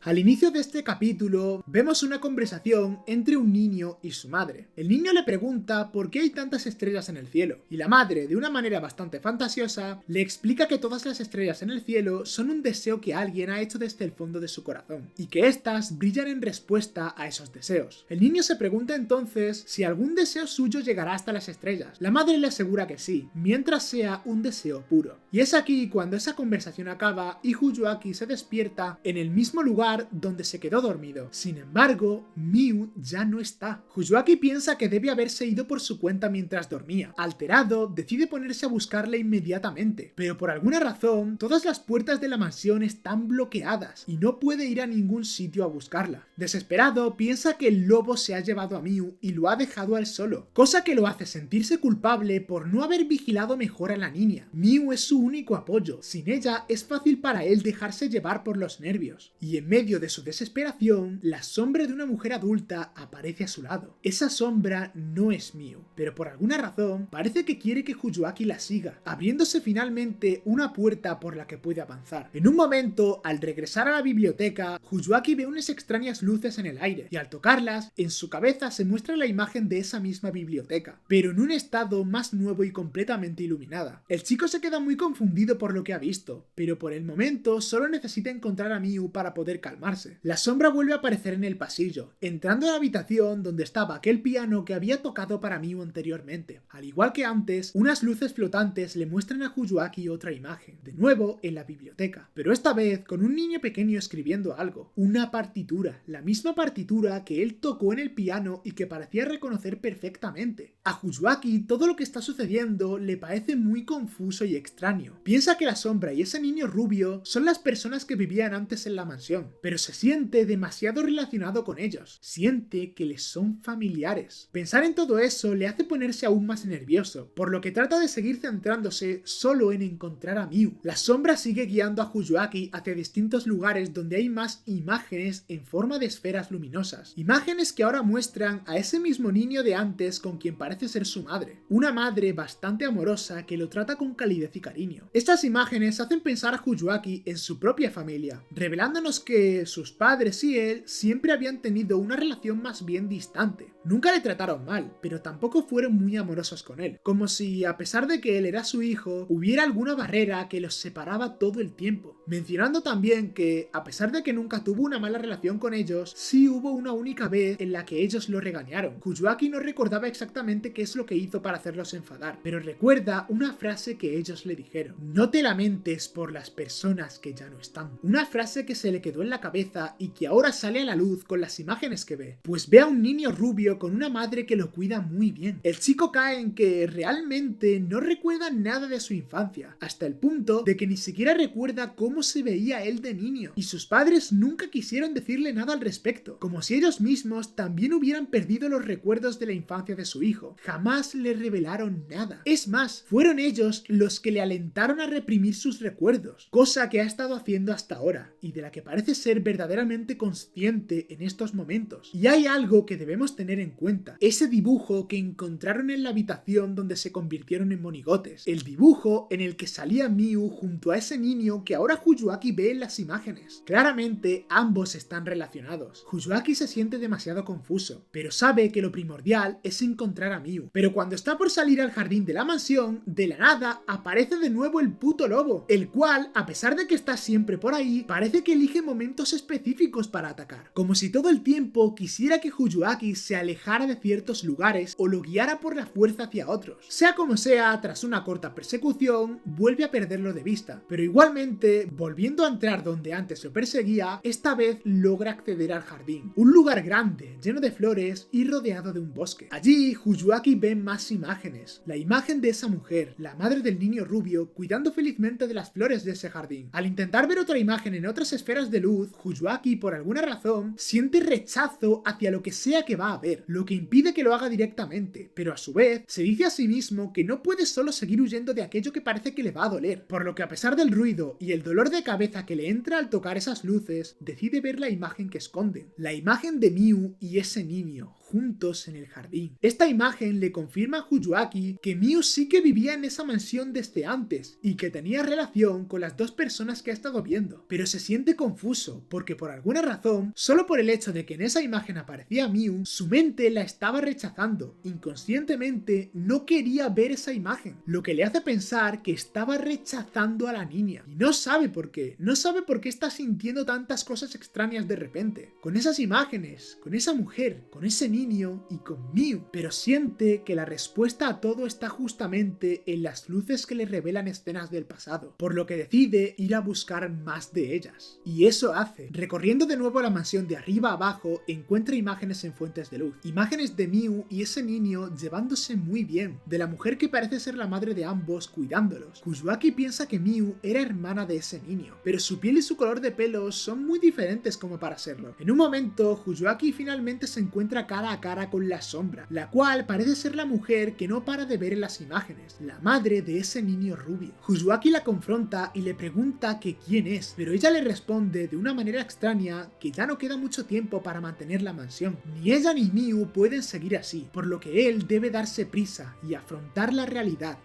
Al inicio de este capítulo vemos una conversación entre un niño y su madre. El niño le pregunta por qué hay tantas estrellas en el cielo, y la madre, de una manera bastante fantasiosa, le explica que todas las estrellas en el cielo son un deseo que alguien ha hecho desde el fondo de su corazón, y que éstas brillan en respuesta a esos deseos. El niño se pregunta entonces si algún deseo suyo llegará hasta las estrellas. La madre le asegura que sí, mientras sea un deseo puro. Y es aquí cuando esa conversación acaba y Fuyuaki se despierta en el mismo lugar donde se quedó dormido. Sin embargo, Miu ya no está. Fuyuaki piensa que debe haberse ido por su cuenta mientras dormía. Alterado, decide ponerse a buscarla inmediatamente, pero por alguna razón, todas las puertas de la mansión están bloqueadas y no puede ir a ningún sitio a buscarla. Desesperado, piensa que el lobo se ha llevado a Miu y lo ha dejado al solo, cosa que lo hace sentirse culpable por no haber vigilado mejor a la niña. Miu es su único apoyo, sin ella es fácil para él dejarse llevar por los nervios. Y en medio de su desesperación, la sombra de una mujer adulta aparece a su lado. Esa sombra no es Miu, pero por alguna razón parece que quiere que Fuyuaki la siga, abriéndose finalmente una puerta por la que puede avanzar. En un momento, al regresar a la biblioteca, Fuyuaki ve unas extrañas luces en el aire, y al tocarlas, en su cabeza se muestra la imagen de esa misma biblioteca, pero en un estado más nuevo y completamente iluminada. El chico se queda muy confundido por lo que ha visto, pero por el momento solo necesita encontrar a Miu para poder calmarse. La sombra vuelve a aparecer en el pasillo, entrando a la habitación donde estaba aquel piano que había tocado para Miu anteriormente. Al igual que antes, unas luces flotantes le muestran a Fuyuaki otra imagen, de nuevo en la biblioteca, pero esta vez con un niño pequeño escribiendo algo, una partitura, la misma partitura que él tocó en el piano y que parecía reconocer perfectamente. A Fuyuaki todo lo que está sucediendo le parece muy confuso y extraño. Piensa que la sombra y ese niño rubio son las personas que vivían antes en la mansión, pero se siente demasiado relacionado con ellos. Siente que les son familiares. Pensar en todo eso le hace ponerse aún más nervioso, por lo que trata de seguir centrándose solo en encontrar a Miu. La sombra sigue guiando a Fuyuaki hacia distintos lugares donde hay más imágenes en forma de esferas luminosas. Imágenes que ahora muestran a ese mismo niño de antes con quien parece ser su madre. Una madre bastante amorosa que lo trata con calidez y cariño. Estas imágenes hacen pensar a Fuyuaki en su propia familia, revelándonos que sus padres y él siempre habían tenido una relación más bien distante. Nunca le trataron mal, pero tampoco fueron muy amorosos con él, como si a pesar de que él era su hijo, hubiera alguna barrera que los separaba todo el tiempo. Mencionando también que, a pesar de que nunca tuvo una mala relación con ellos, sí hubo una única vez en la que ellos lo regañaron. Fuyuaki no recordaba exactamente qué es lo que hizo para hacerlos enfadar, pero recuerda una frase que ellos le dijeron: no te lamentes por las personas que ya no están. Una frase que se le quedó en la cabeza y que ahora sale a la luz con las imágenes que ve, pues ve a un niño rubio con una madre que lo cuida muy bien. El chico cae en que realmente no recuerda nada de su infancia, hasta el punto de que ni siquiera recuerda cómo se veía él de niño, y sus padres nunca quisieron decirle nada al respecto, como si ellos mismos también hubieran perdido los recuerdos de la infancia de su hijo. Jamás le revelaron nada. Es más, fueron ellos los que le alentaron a reprimir sus recuerdos, cosa que ha estado haciendo hasta ahora, y de la que parece ser verdaderamente consciente en estos momentos. Y hay algo que debemos tener en cuenta: ese dibujo que encontraron en la habitación donde se convirtieron en monigotes, el dibujo en el que salía Miu junto a ese niño que ahora Fuyuaki ve en las imágenes. Claramente ambos están relacionados. Fuyuaki se siente demasiado confuso, pero sabe que lo primordial es encontrar a Miu. Pero cuando está por salir al jardín de la mansión, de la nada aparece de nuevo el puto lobo, el cual, a pesar de que está siempre por ahí, parece que elige momentos específicos para atacar, como si todo el tiempo quisiera que Fuyuaki se alejara de ciertos lugares o lo guiara por la fuerza hacia otros. Sea como sea, tras una corta persecución, vuelve a perderlo de vista, pero igualmente, volviendo a entrar donde antes lo perseguía, esta vez logra acceder al jardín, un lugar grande, lleno de flores y rodeado de un bosque. Allí, Fuyuaki ve más imágenes, la imagen de esa mujer, la madre del niño rubio, cuidando felizmente de las flores de ese jardín. Al intentar ver otra imagen en otras esferas de luz, Fuyuaki, por alguna razón, siente rechazo hacia lo que sea que va a ver, lo que impide que lo haga directamente, pero a su vez, se dice a sí mismo que no puede solo seguir huyendo de aquello que parece que le va a doler, por lo que a pesar del ruido y el dolor de cabeza que le entra al tocar esas luces, decide ver la imagen que esconden, la imagen de Miu y ese niño, juntos en el jardín. Esta imagen le confirma a Fuyuaki que Miu sí que vivía en esa mansión desde antes y que tenía relación con las dos personas que ha estado viendo, pero se siente confuso curioso, porque por alguna razón, solo por el hecho de que en esa imagen aparecía Miu, su mente la estaba rechazando. Inconscientemente no quería ver esa imagen, lo que le hace pensar que estaba rechazando a la niña. Y no sabe por qué, no sabe por qué está sintiendo tantas cosas extrañas de repente. Con esas imágenes, con esa mujer, con ese niño y con Miu. Pero siente que la respuesta a todo está justamente en las luces que le revelan escenas del pasado, por lo que decide ir a buscar más de ellas. Y eso hace. Recorriendo de nuevo la mansión de arriba a abajo, encuentra imágenes en fuentes de luz. Imágenes de Miu y ese niño llevándose muy bien, de la mujer que parece ser la madre de ambos cuidándolos. Kuzuaki piensa que Miu era hermana de ese niño, pero su piel y su color de pelo son muy diferentes como para serlo. En un momento, Kuzuaki finalmente se encuentra cara a cara con la sombra, la cual parece ser la mujer que no para de ver en las imágenes, la madre de ese niño rubio. Kuzuaki la confronta y le pregunta que quién es, pero ella le responde de una manera extraña que ya no queda mucho tiempo para mantener la mansión. Ni ella ni Miu pueden seguir así, por lo que él debe darse prisa y afrontar la realidad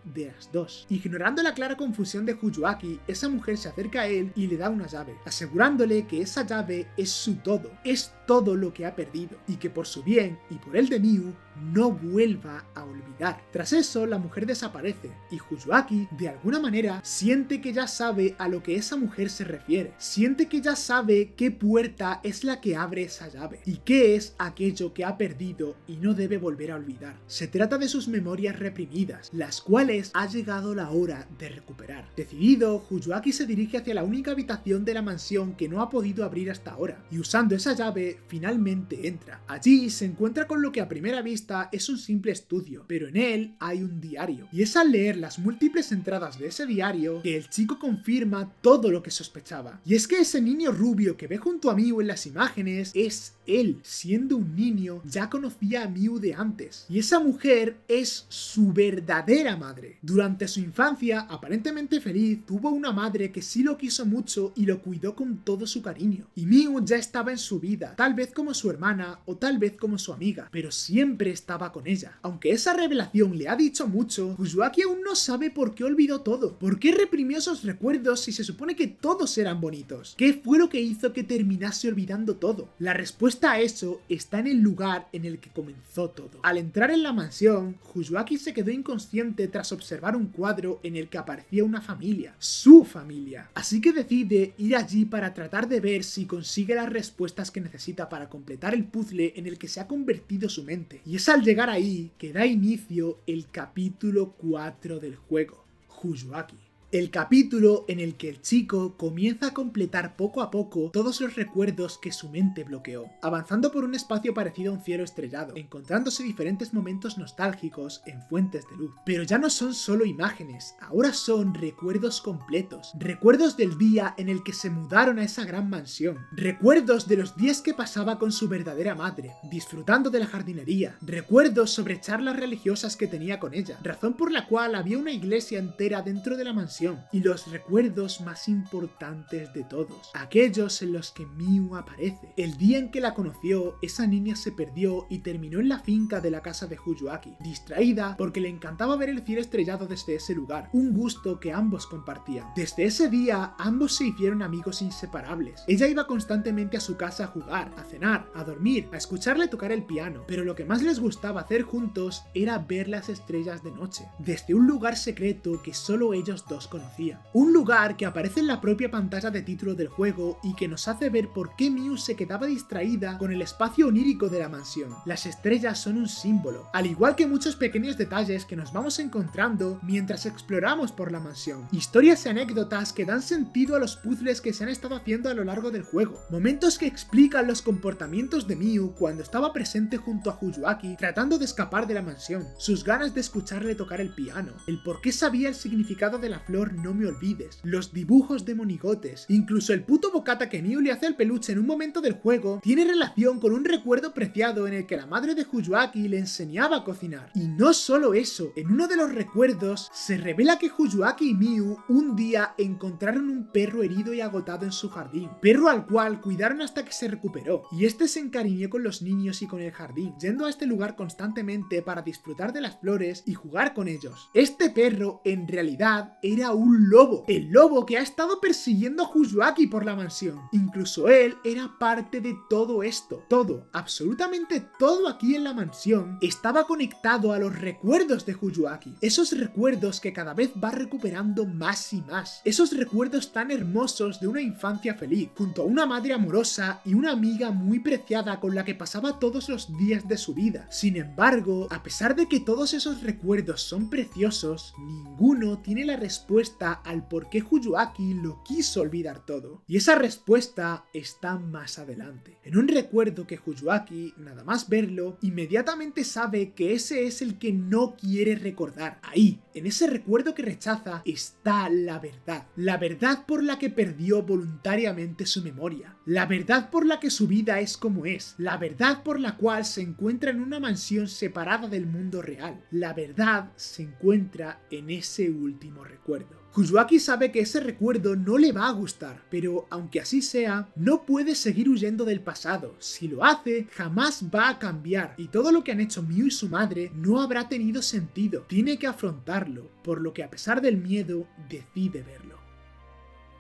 de las dos. Ignorando la clara confusión de Kuzuaki, esa mujer se acerca a él y le da una llave, asegurándole que esa llave es su todo, es todo lo que ha perdido, y que por su bien y por el de Miu no vuelva a olvidar. Tras eso, la mujer desaparece, y Kuzuaki, de alguna manera, siente que ya sabe a lo que esa mujer se refiere. Siente que ya sabe qué puerta es la que abre esa llave, y qué es aquello que ha perdido y no debe volver a olvidar. Se trata de sus memorias reprimidas, las cuales ha llegado la hora de recuperar. Decidido, Kuzuaki se dirige hacia la única habitación de la mansión que no ha podido abrir hasta ahora, y usando esa llave, finalmente entra. Allí se encuentra con lo que a primera vista es un simple estudio, pero en él hay un diario. Y es al leer las múltiples entradas de ese diario que el chico confirma todo lo que sospechaba. Y es que ese niño rubio que ve junto a Miu en las imágenes es él. Siendo un niño, ya conocía a Miu de antes. Y esa mujer es su verdadera madre. Durante su infancia, aparentemente feliz, tuvo una madre que sí lo quiso mucho y lo cuidó con todo su cariño. Y Miu ya estaba en su vida, tal vez como su hermana o tal vez como su amiga, pero siempre estaba con ella. Aunque esa revelación le ha dicho mucho, Kuzuaki aún no sabe por qué olvidó todo. ¿Por qué reprimió esos recuerdos si se supone que todos eran bonitos? ¿Qué fue lo que hizo que terminase olvidando todo? La respuesta a eso está en el lugar en el que comenzó todo. Al entrar en la mansión, Kuzuaki se quedó inconsciente tras observar un cuadro en el que aparecía una familia, su familia. Así que decide ir allí para tratar de ver si consigue las respuestas que necesita para completar el puzzle en el que se ha convertido su mente. Y es al llegar ahí que da inicio el capítulo 4 del juego, Kuzuaki. El capítulo en el que el chico comienza a completar poco a poco todos los recuerdos que su mente bloqueó, avanzando por un espacio parecido a un cielo estrellado, encontrándose diferentes momentos nostálgicos en fuentes de luz. Pero ya no son solo imágenes, ahora son recuerdos completos, recuerdos del día en el que se mudaron a esa gran mansión, recuerdos de los días que pasaba con su verdadera madre, disfrutando de la jardinería, recuerdos sobre charlas religiosas que tenía con ella, razón por la cual había una iglesia entera dentro de la mansión, y los recuerdos más importantes de todos, aquellos en los que Miu aparece. El día en que la conoció, esa niña se perdió y terminó en la finca de la casa de Kuzuaki, distraída porque le encantaba ver el cielo estrellado desde ese lugar, un gusto que ambos compartían. Desde ese día, ambos se hicieron amigos inseparables. Ella iba constantemente a su casa a jugar, a cenar, a dormir, a escucharle tocar el piano, pero lo que más les gustaba hacer juntos era ver las estrellas de noche, desde un lugar secreto que solo ellos dos conocían. Un lugar que aparece en la propia pantalla de título del juego y que nos hace ver por qué Miu se quedaba distraída con el espacio onírico de la mansión. Las estrellas son un símbolo, al igual que muchos pequeños detalles que nos vamos encontrando mientras exploramos por la mansión. Historias y anécdotas que dan sentido a los puzzles que se han estado haciendo a lo largo del juego. Momentos que explican los comportamientos de Miu cuando estaba presente junto a Kuzuaki tratando de escapar de la mansión, sus ganas de escucharle tocar el piano, el por qué sabía el significado de la flor No me olvides, los dibujos de monigotes, incluso el puto bocata que Miu le hace al peluche en un momento del juego tiene relación con un recuerdo preciado en el que la madre de Kuzuaki le enseñaba a cocinar. Y no solo eso, en uno de los recuerdos se revela que Kuzuaki y Miu un día encontraron un perro herido y agotado en su jardín, perro al cual cuidaron hasta que se recuperó, y este se encariñó con los niños y con el jardín, yendo a este lugar constantemente para disfrutar de las flores y jugar con ellos. Este perro en realidad era era un lobo. El lobo que ha estado persiguiendo a Fuyuaki por la mansión. Incluso él era parte de todo esto. Todo, absolutamente todo aquí en la mansión estaba conectado a los recuerdos de Fuyuaki. Esos recuerdos que cada vez va recuperando más y más. Esos recuerdos tan hermosos de una infancia feliz, junto a una madre amorosa y una amiga muy preciada con la que pasaba todos los días de su vida. Sin embargo, a pesar de que todos esos recuerdos son preciosos, ninguno tiene la respuesta al por qué Fuyuaki lo quiso olvidar todo. Y esa respuesta está más adelante. En un recuerdo que Fuyuaki, nada más verlo, inmediatamente sabe que ese es el que no quiere recordar. Ahí, en ese recuerdo que rechaza, está la verdad. La verdad por la que perdió voluntariamente su memoria. La verdad por la que su vida es como es. La verdad por la cual se encuentra en una mansión separada del mundo real. La verdad se encuentra en ese último recuerdo. Fuyuaki sabe que ese recuerdo no le va a gustar, pero aunque así sea, no puede seguir huyendo del pasado. Si lo hace, jamás va a cambiar, y todo lo que han hecho Miu y su madre no habrá tenido sentido. Tiene que afrontarlo, por lo que a pesar del miedo, decide verlo.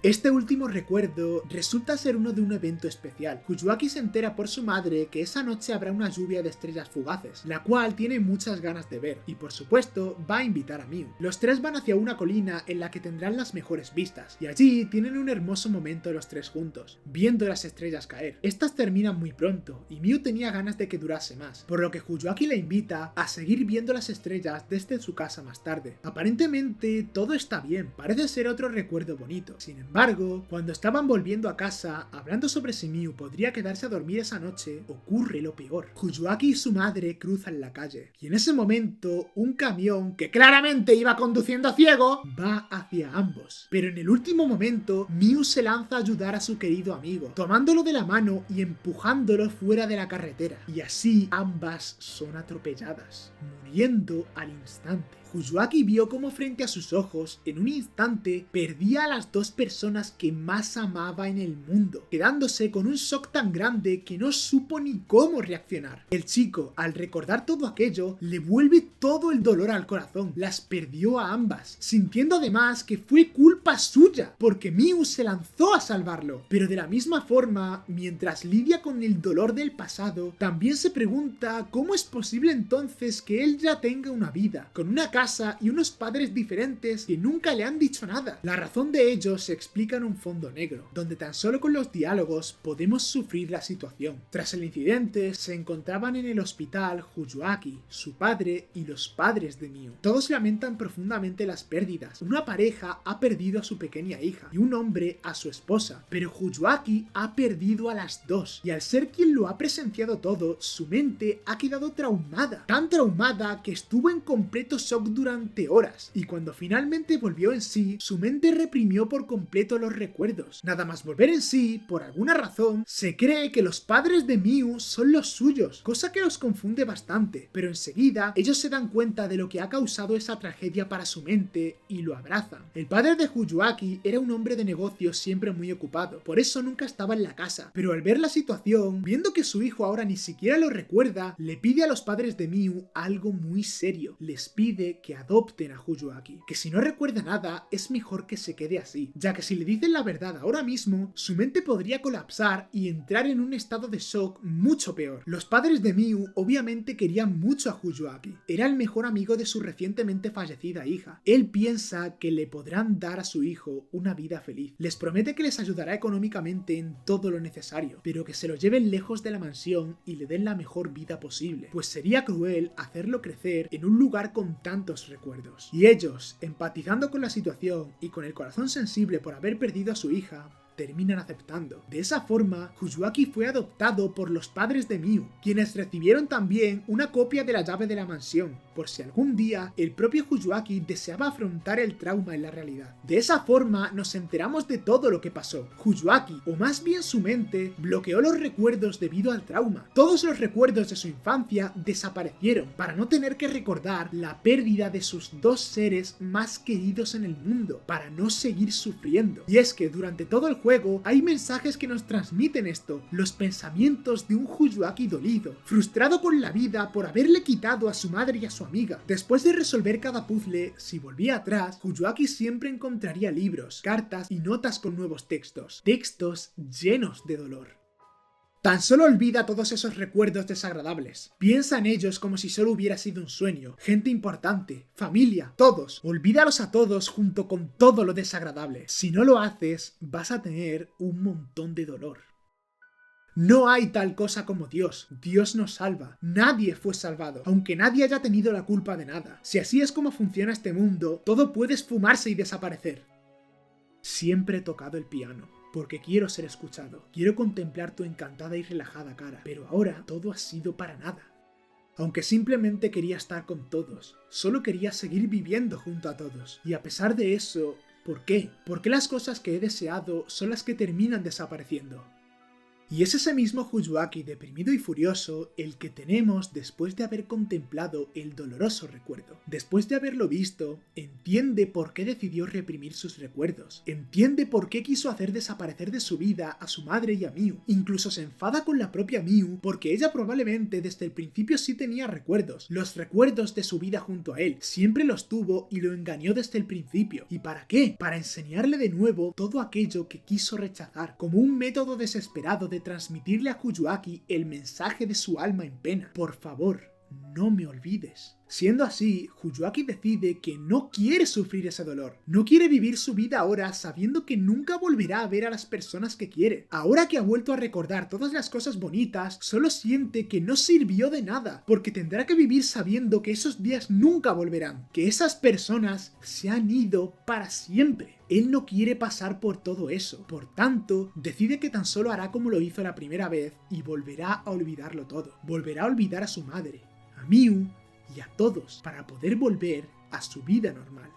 Este último recuerdo resulta ser uno de un evento especial. Fuyuaki se entera por su madre que esa noche habrá una lluvia de estrellas fugaces, la cual tiene muchas ganas de ver, y por supuesto va a invitar a Miu. Los tres van hacia una colina en la que tendrán las mejores vistas, y allí tienen un hermoso momento los tres juntos, viendo las estrellas caer. Estas terminan muy pronto, y Miu tenía ganas de que durase más, por lo que Fuyuaki la invita a seguir viendo las estrellas desde su casa más tarde. Aparentemente todo está bien, parece ser otro recuerdo bonito. Sin embargo, cuando estaban volviendo a casa, hablando sobre si Miu podría quedarse a dormir esa noche, ocurre lo peor. Fuyuaki y su madre cruzan la calle, y en ese momento, un camión que claramente iba conduciendo ciego, va hacia ambos. Pero en el último momento, Miu se lanza a ayudar a su querido amigo, tomándolo de la mano y empujándolo fuera de la carretera. Y así, ambas son atropelladas, muriendo al instante. Fuyuaki vio cómo frente a sus ojos, en un instante, perdía a las dos personas que más amaba en el mundo, quedándose con un shock tan grande que no supo ni cómo reaccionar. El chico, al recordar todo aquello, le vuelve todo el dolor al corazón. Las perdió a ambas, sintiendo además que fue culpa suya, porque Miu se lanzó a salvarlo. Pero de la misma forma, mientras lidia con el dolor del pasado, también se pregunta cómo es posible entonces que él ya tenga una vida, con una casa y unos padres diferentes que nunca le han dicho nada. La razón de ello se explica en un fondo negro, donde tan solo con los diálogos podemos sufrir la situación. Tras el incidente, se encontraban en el hospital Fuyuaki, su padre y los padres de Miu. Todos lamentan profundamente las pérdidas. Una pareja ha perdido a su pequeña hija y un hombre a su esposa, pero Fuyuaki ha perdido a las dos, y al ser quien lo ha presenciado todo, su mente ha quedado traumada. Tan traumada que estuvo en completo shock durante horas, y cuando finalmente volvió en sí, su mente reprimió por completo los recuerdos. Nada más volver en sí, por alguna razón, se cree que los padres de Miu son los suyos, cosa que los confunde bastante, pero enseguida ellos se dan cuenta de lo que ha causado esa tragedia para su mente y lo abrazan. El padre de Fuyuaki era un hombre de negocios siempre muy ocupado, por eso nunca estaba en la casa, pero al ver la situación, viendo que su hijo ahora ni siquiera lo recuerda, le pide a los padres de Miu algo muy serio. Les pide que adopten a Fuyuaki, que si no recuerda nada es mejor que se quede así, ya que si le dicen la verdad ahora mismo, su mente podría colapsar y entrar en un estado de shock mucho peor. Los padres de Miu obviamente querían mucho a Fuyuaki, era el mejor amigo de su recientemente fallecida hija. Él piensa que le podrán dar a su hijo una vida feliz. Les promete que les ayudará económicamente en todo lo necesario, pero que se lo lleven lejos de la mansión y le den la mejor vida posible, pues sería cruel hacerlo crecer en un lugar con tantos recuerdos. Y ellos, empatizando con la situación y con el corazón sensible por haber perdido a su hija, terminan aceptando. De esa forma, Fuyuaki fue adoptado por los padres de Miu, quienes recibieron también una copia de la llave de la mansión, por si algún día el propio Fuyuaki deseaba afrontar el trauma en la realidad. De esa forma nos enteramos de todo lo que pasó. Fuyuaki, o más bien su mente, bloqueó los recuerdos debido al trauma. Todos los recuerdos de su infancia desaparecieron para no tener que recordar la pérdida de sus dos seres más queridos en el mundo, para no seguir sufriendo. Y es que durante todo el juego juego hay mensajes que nos transmiten esto, los pensamientos de un Fuyuaki dolido, frustrado con la vida por haberle quitado a su madre y a su amiga. Después de resolver cada puzzle, si volvía atrás, Fuyuaki siempre encontraría libros, cartas y notas con nuevos textos llenos de dolor. Tan solo olvida todos esos recuerdos desagradables. Piensa en ellos como si solo hubiera sido un sueño, gente importante, familia, todos. Olvídalos a todos junto con todo lo desagradable. Si no lo haces, vas a tener un montón de dolor. No hay tal cosa como Dios. Dios nos salva. Nadie fue salvado, aunque nadie haya tenido la culpa de nada. Si así es como funciona este mundo, todo puede esfumarse y desaparecer. Siempre he tocado el piano, porque quiero ser escuchado. Quiero contemplar tu encantada y relajada cara, pero ahora todo ha sido para nada. Aunque simplemente quería estar con todos, solo quería seguir viviendo junto a todos. Y a pesar de eso, ¿por qué? ¿Por qué las cosas que he deseado son las que terminan desapareciendo? Y es ese mismo Fuyuaki deprimido y furioso el que tenemos después de haber contemplado el doloroso recuerdo. Después de haberlo visto, entiende por qué decidió reprimir sus recuerdos. Entiende por qué quiso hacer desaparecer de su vida a su madre y a Miu. Incluso se enfada con la propia Miu porque ella probablemente desde el principio sí tenía recuerdos. Los recuerdos de su vida junto a él. Siempre los tuvo y lo engañó desde el principio. ¿Y para qué? Para enseñarle de nuevo todo aquello que quiso rechazar. Como un método desesperado de transmitirle a Fuyuaki el mensaje de su alma en pena. Por favor, no me olvides. Siendo así, Fuyuaki decide que no quiere sufrir ese dolor. No quiere vivir su vida ahora sabiendo que nunca volverá a ver a las personas que quiere. Ahora que ha vuelto a recordar todas las cosas bonitas, solo siente que no sirvió de nada, porque tendrá que vivir sabiendo que esos días nunca volverán, que esas personas se han ido para siempre. Él no quiere pasar por todo eso, por tanto, decide que tan solo hará como lo hizo la primera vez y volverá a olvidarlo todo. Volverá a olvidar a su madre, a Miu y a todos para poder volver a su vida normal.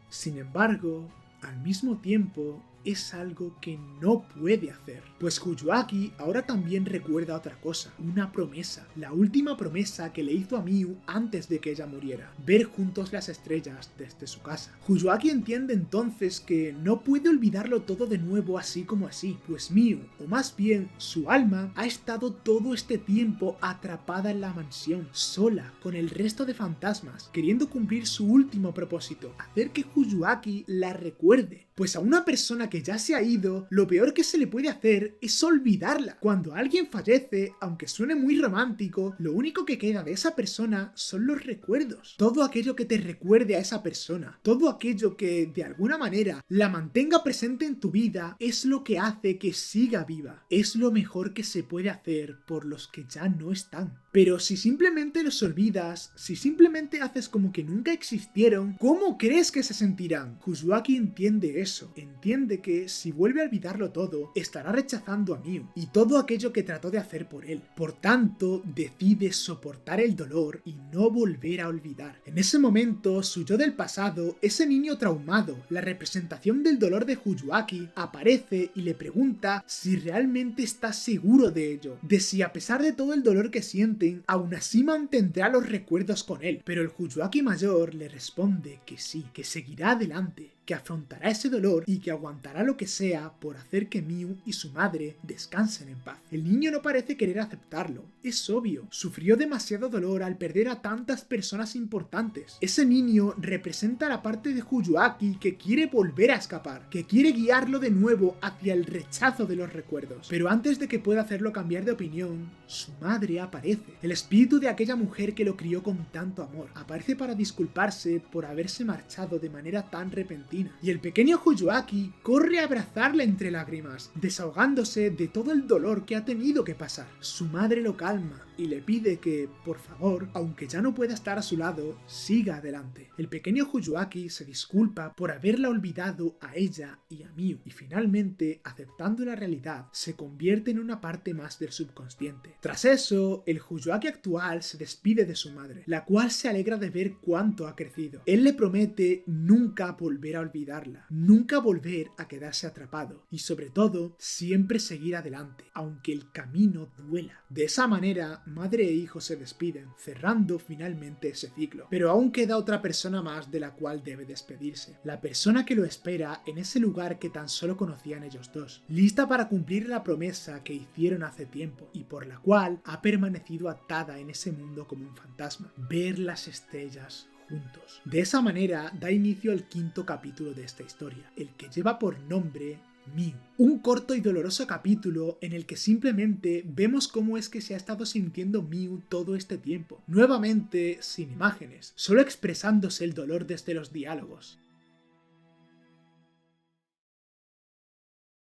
Sin embargo, al mismo tiempo, es algo que no puede hacer, pues Fuyuaki ahora también recuerda otra cosa, una promesa, la última promesa que le hizo a Miu antes de que ella muriera, ver juntos las estrellas desde su casa. Fuyuaki entiende entonces que no puede olvidarlo todo de nuevo así como así, pues Miu, o más bien su alma, ha estado todo este tiempo atrapada en la mansión, sola, con el resto de fantasmas, queriendo cumplir su último propósito, hacer que Fuyuaki la recuerde. Pues a una persona que ya se ha ido, lo peor que se le puede hacer es olvidarla. Cuando alguien fallece, aunque suene muy romántico, lo único que queda de esa persona son los recuerdos. Todo aquello que te recuerde a esa persona, todo aquello que de alguna manera la mantenga presente en tu vida, es lo que hace que siga viva. Es lo mejor que se puede hacer por los que ya no están. Pero si simplemente los olvidas, si simplemente haces como que nunca existieron, ¿cómo crees que se sentirán? Fuyuaki entiende eso, entiende que si vuelve a olvidarlo todo, estará rechazando a Miu y todo aquello que trató de hacer por él. Por tanto, decide soportar el dolor y no volver a olvidar. En ese momento, su yo del pasado, ese niño traumado, la representación del dolor de Fuyuaki, aparece y le pregunta si realmente está seguro de ello, de si a pesar de todo el dolor que siente, aún así mantendrá los recuerdos con él, pero el Fuyuaki mayor le responde que sí, que seguirá adelante, que afrontará ese dolor y que aguantará lo que sea por hacer que Miu y su madre descansen en paz. El niño no parece querer aceptarlo, es obvio, sufrió demasiado dolor al perder a tantas personas importantes. Ese niño representa la parte de Fuyuaki que quiere volver a escapar, que quiere guiarlo de nuevo hacia el rechazo de los recuerdos. Pero antes de que pueda hacerlo cambiar de opinión, su madre aparece. El espíritu de aquella mujer que lo crió con tanto amor aparece para disculparse por haberse marchado de manera tan repentina. Y el pequeño Fuyuaki corre a abrazarla entre lágrimas, desahogándose de todo el dolor que ha tenido que pasar. Su madre lo calma y le pide que, por favor, aunque ya no pueda estar a su lado, siga adelante. El pequeño Fuyuaki se disculpa por haberla olvidado a ella y a Miu, y finalmente, aceptando la realidad, se convierte en una parte más del subconsciente. Tras eso, el Fuyuaki actual se despide de su madre, la cual se alegra de ver cuánto ha crecido. Él le promete nunca volver a olvidarla, nunca volver a quedarse atrapado y sobre todo siempre seguir adelante, aunque el camino duela. De esa manera, madre e hijo se despiden, cerrando finalmente ese ciclo. Pero aún queda otra persona más de la cual debe despedirse, la persona que lo espera en ese lugar que tan solo conocían ellos dos, lista para cumplir la promesa que hicieron hace tiempo y por la cual ha permanecido atada en ese mundo como un fantasma, ver las estrellas juntos. De esa manera da inicio al quinto capítulo de esta historia, el que lleva por nombre Miu. Un corto y doloroso capítulo en el que simplemente vemos cómo es que se ha estado sintiendo Miu todo este tiempo, nuevamente sin imágenes, solo expresándose el dolor desde los diálogos.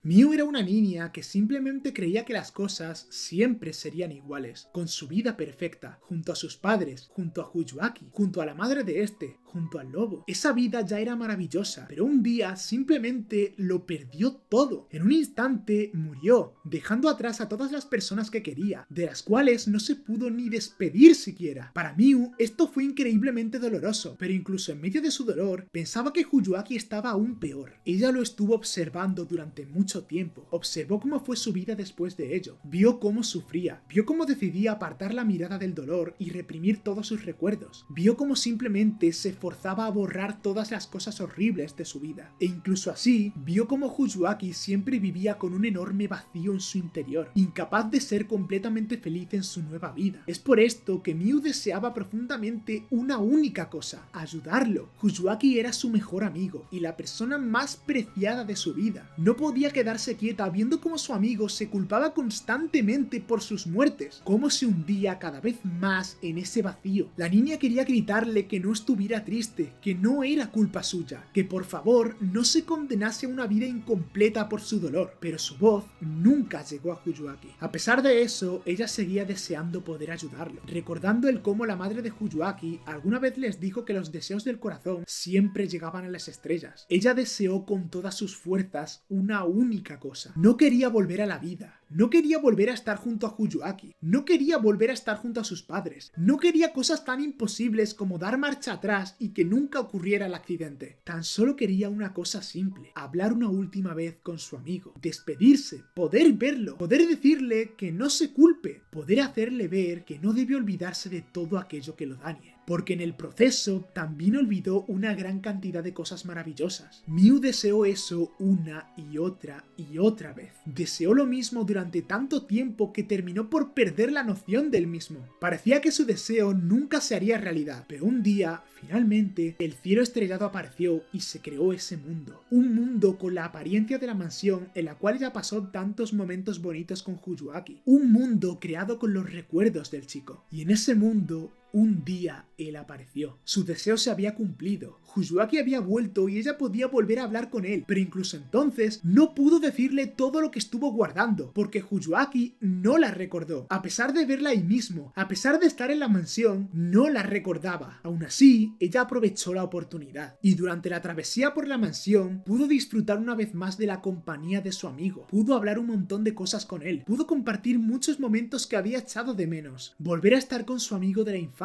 Miu era una niña que simplemente creía que las cosas siempre serían iguales, con su vida perfecta, junto a sus padres, junto a Huyuaki, junto a la madre de este, junto al lobo. Esa vida ya era maravillosa, pero un día simplemente lo perdió todo. En un instante murió, dejando atrás a todas las personas que quería, de las cuales no se pudo ni despedir siquiera. Para Miu esto fue increíblemente doloroso, pero incluso en medio de su dolor pensaba que Huyuaki estaba aún peor. Ella lo estuvo observando durante mucho tiempo, observó cómo fue su vida después de ello, vio cómo sufría, vio cómo decidía apartar la mirada del dolor y reprimir todos sus recuerdos, vio cómo simplemente se forzaba a borrar todas las cosas horribles de su vida, e incluso así vio cómo Huyuaki siempre vivía con un enorme vacío en su interior, incapaz de ser completamente feliz en su nueva vida. Es por esto que Miu deseaba profundamente una única cosa: ayudarlo. Huyuaki era su mejor amigo y la persona más preciada de su vida. No podía quedarse quieta viendo cómo su amigo se culpaba constantemente por sus muertes, cómo se hundía cada vez más en ese vacío. La niña quería gritarle que no estuviera triste, que no era culpa suya, que por favor no se condenase a una vida incompleta por su dolor, pero su voz nunca llegó a Huyuaki. A pesar de eso, ella seguía deseando poder ayudarlo, recordando el cómo la madre de Huyuaki alguna vez les dijo que los deseos del corazón siempre llegaban a las estrellas. Ella deseó con todas sus fuerzas una única cosa: no quería volver a la vida, no quería volver a estar junto a Huyuaki, no quería volver a estar junto a sus padres, no quería cosas tan imposibles como dar marcha atrás y que nunca ocurriera el accidente. Tan solo quería una cosa simple: hablar una última vez con su amigo, despedirse, poder verlo, poder decirle que no se culpe, poder hacerle ver que no debe olvidarse de todo aquello que lo dañe. Porque en el proceso también olvidó una gran cantidad de cosas maravillosas. Miu deseó eso una y otra vez. Deseó lo mismo durante tanto tiempo que terminó por perder la noción del mismo. Parecía que su deseo nunca se haría realidad, pero un día, finalmente, el cielo estrellado apareció y se creó ese mundo. Un mundo con la apariencia de la mansión en la cual ella pasó tantos momentos bonitos con Huyuaki. Un mundo creado con los recuerdos del chico. Y en ese mundo, un día él apareció. Su deseo se había cumplido. Huyuaki había vuelto y ella podía volver a hablar con él, pero incluso entonces no pudo decirle todo lo que estuvo guardando, porque Huyuaki no la recordó. A pesar de verla ahí mismo, a pesar de estar en la mansión, no la recordaba. Aún así, ella aprovechó la oportunidad y durante la travesía por la mansión pudo disfrutar una vez más de la compañía de su amigo, pudo hablar un montón de cosas con él, pudo compartir muchos momentos que había echado de menos. Volver a estar con su amigo de la infancia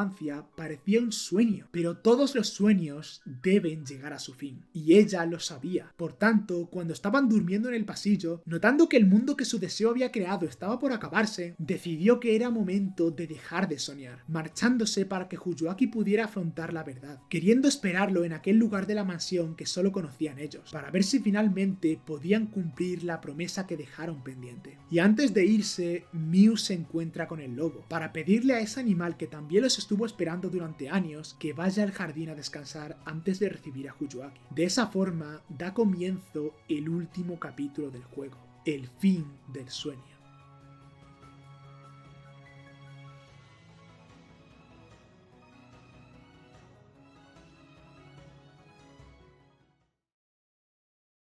parecía un sueño, pero todos los sueños deben llegar a su fin, y ella lo sabía. Por tanto, cuando estaban durmiendo en el pasillo, notando que el mundo que su deseo había creado estaba por acabarse, decidió que era momento de dejar de soñar, marchándose para que Huyuaki pudiera afrontar la verdad, queriendo esperarlo en aquel lugar de la mansión que solo conocían ellos, para ver si finalmente podían cumplir la promesa que dejaron pendiente. Y antes de irse, Miu se encuentra con el lobo, para pedirle a ese animal que también los estuvo esperando durante años que vaya al jardín a descansar antes de recibir a Huyuaki. De esa forma da comienzo el último capítulo del juego, el fin del sueño.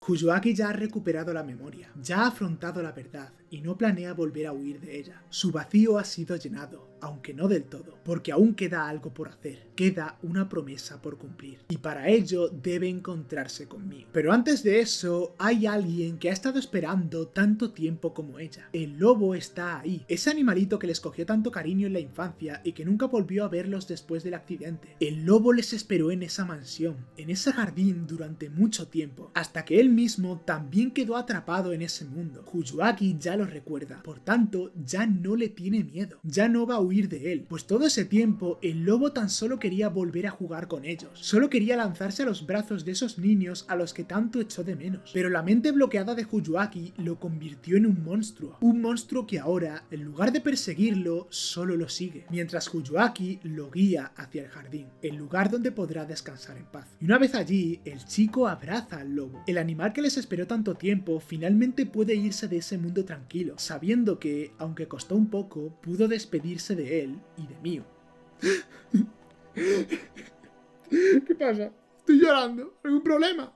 Kujuaki ya ha recuperado la memoria, ya ha afrontado la verdad y no planea volver a huir de ella. Su vacío ha sido llenado, aunque no del todo, porque aún queda algo por hacer, queda una promesa por cumplir, y para ello debe encontrarse conmigo. Pero antes de eso, hay alguien que ha estado esperando tanto tiempo como ella. El lobo está ahí, ese animalito que les cogió tanto cariño en la infancia y que nunca volvió a verlos después del accidente. El lobo les esperó en esa mansión, en ese jardín durante mucho tiempo, hasta que él mismo también quedó atrapado en ese mundo. Kujuaki ya lo recuerda, por tanto ya no le tiene miedo, ya no va a huir de él, pues todo ese tiempo el lobo tan solo quería volver a jugar con ellos, solo quería lanzarse a los brazos de esos niños a los que tanto echó de menos. Pero la mente bloqueada de Kujuaki lo convirtió en un monstruo que ahora, en lugar de perseguirlo, solo lo sigue, mientras Kujuaki lo guía hacia el jardín, el lugar donde podrá descansar en paz. Y una vez allí, el chico abraza al lobo. El animal que les esperó tanto tiempo finalmente puede irse de ese mundo tranquilo, sabiendo que, aunque costó un poco, pudo despedirse de él y de Miu. ¿Qué pasa? Estoy llorando. ¿Algún problema?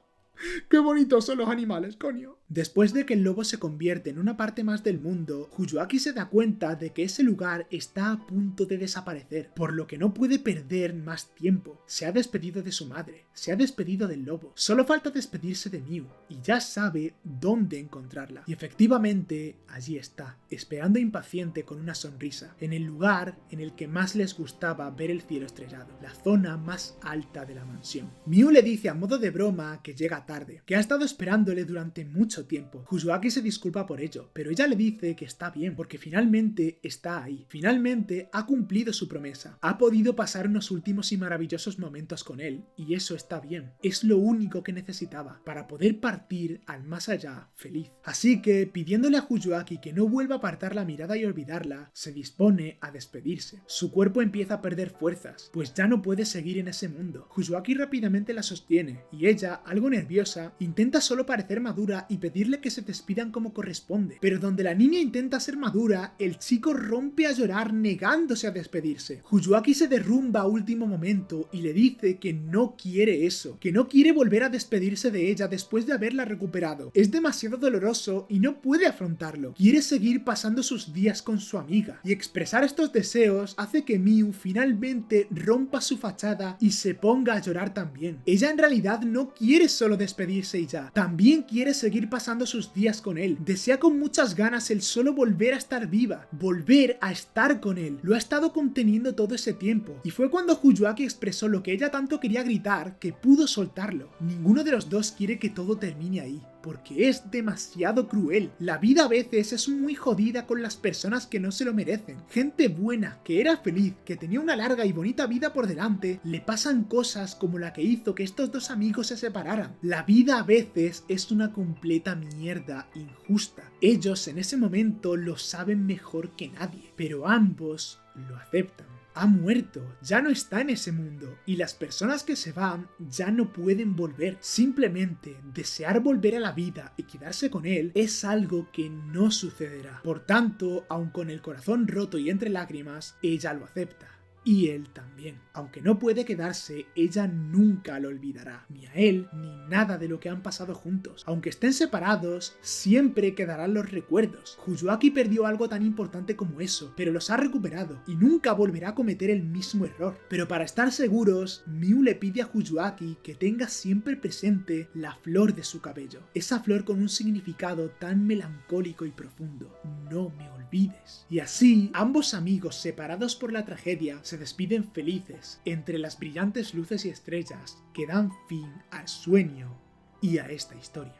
¡Qué bonitos son los animales, coño! Después de que el lobo se convierte en una parte más del mundo, Kujuaki se da cuenta de que ese lugar está a punto de desaparecer, por lo que no puede perder más tiempo. Se ha despedido de su madre, se ha despedido del lobo, solo falta despedirse de Miu, y ya sabe dónde encontrarla. Y efectivamente, allí está, esperando impaciente con una sonrisa, en el lugar en el que más les gustaba ver el cielo estrellado, la zona más alta de la mansión. Miu le dice a modo de broma que llega tarde, que ha estado esperándole durante mucho tiempo. Kujuaki se disculpa por ello, pero ella le dice que está bien, porque finalmente está ahí. Finalmente ha cumplido su promesa. Ha podido pasar unos últimos y maravillosos momentos con él, y eso está bien. Es lo único que necesitaba para poder partir al más allá feliz. Así que, pidiéndole a Kujuaki que no vuelva a apartar la mirada y olvidarla, se dispone a despedirse. Su cuerpo empieza a perder fuerzas, pues ya no puede seguir en ese mundo. Kujuaki rápidamente la sostiene, y ella, algo nerviosa, intenta solo parecer madura y pedirle que se despidan como corresponde. Pero donde la niña intenta ser madura, el chico rompe a llorar negándose a despedirse. Kujuaki se derrumba a último momento y le dice que no quiere eso, que no quiere volver a despedirse de ella después de haberla recuperado. Es demasiado doloroso y no puede afrontarlo. Quiere seguir pasando sus días con su amiga, y expresar estos deseos hace que Miu finalmente rompa su fachada y se ponga a llorar también. Ella en realidad no quiere solo despedirse y ya, también quiere seguir pasando sus días con él. Desea con muchas ganas el solo volver a estar viva, volver a estar con él. Lo ha estado conteniendo todo ese tiempo, y fue cuando Kujuaki expresó lo que ella tanto quería gritar que pudo soltarlo. Ninguno de los dos quiere que todo termine ahí, porque es demasiado cruel. La vida a veces es muy jodida con las personas que no se lo merecen. Gente buena, que era feliz, que tenía una larga y bonita vida por delante, le pasan cosas como la que hizo que estos dos amigos se separaran. La vida a veces es una completa mierda injusta. Ellos en ese momento lo saben mejor que nadie, pero ambos lo aceptan. Ha muerto, ya no está en ese mundo, y las personas que se van ya no pueden volver. Simplemente desear volver a la vida y quedarse con él es algo que no sucederá. Por tanto, aun con el corazón roto y entre lágrimas, ella lo acepta. Y él también. Aunque no puede quedarse, ella nunca lo olvidará. Ni a él, ni nada de lo que han pasado juntos. Aunque estén separados, siempre quedarán los recuerdos. Kujuaki perdió algo tan importante como eso, pero los ha recuperado, y nunca volverá a cometer el mismo error. Pero para estar seguros, Miu le pide a Kujuaki que tenga siempre presente la flor de su cabello. Esa flor con un significado tan melancólico y profundo. No me olvides. Y así, ambos amigos separados por la tragedia se despiden felices entre las brillantes luces y estrellas que dan fin al sueño y a esta historia.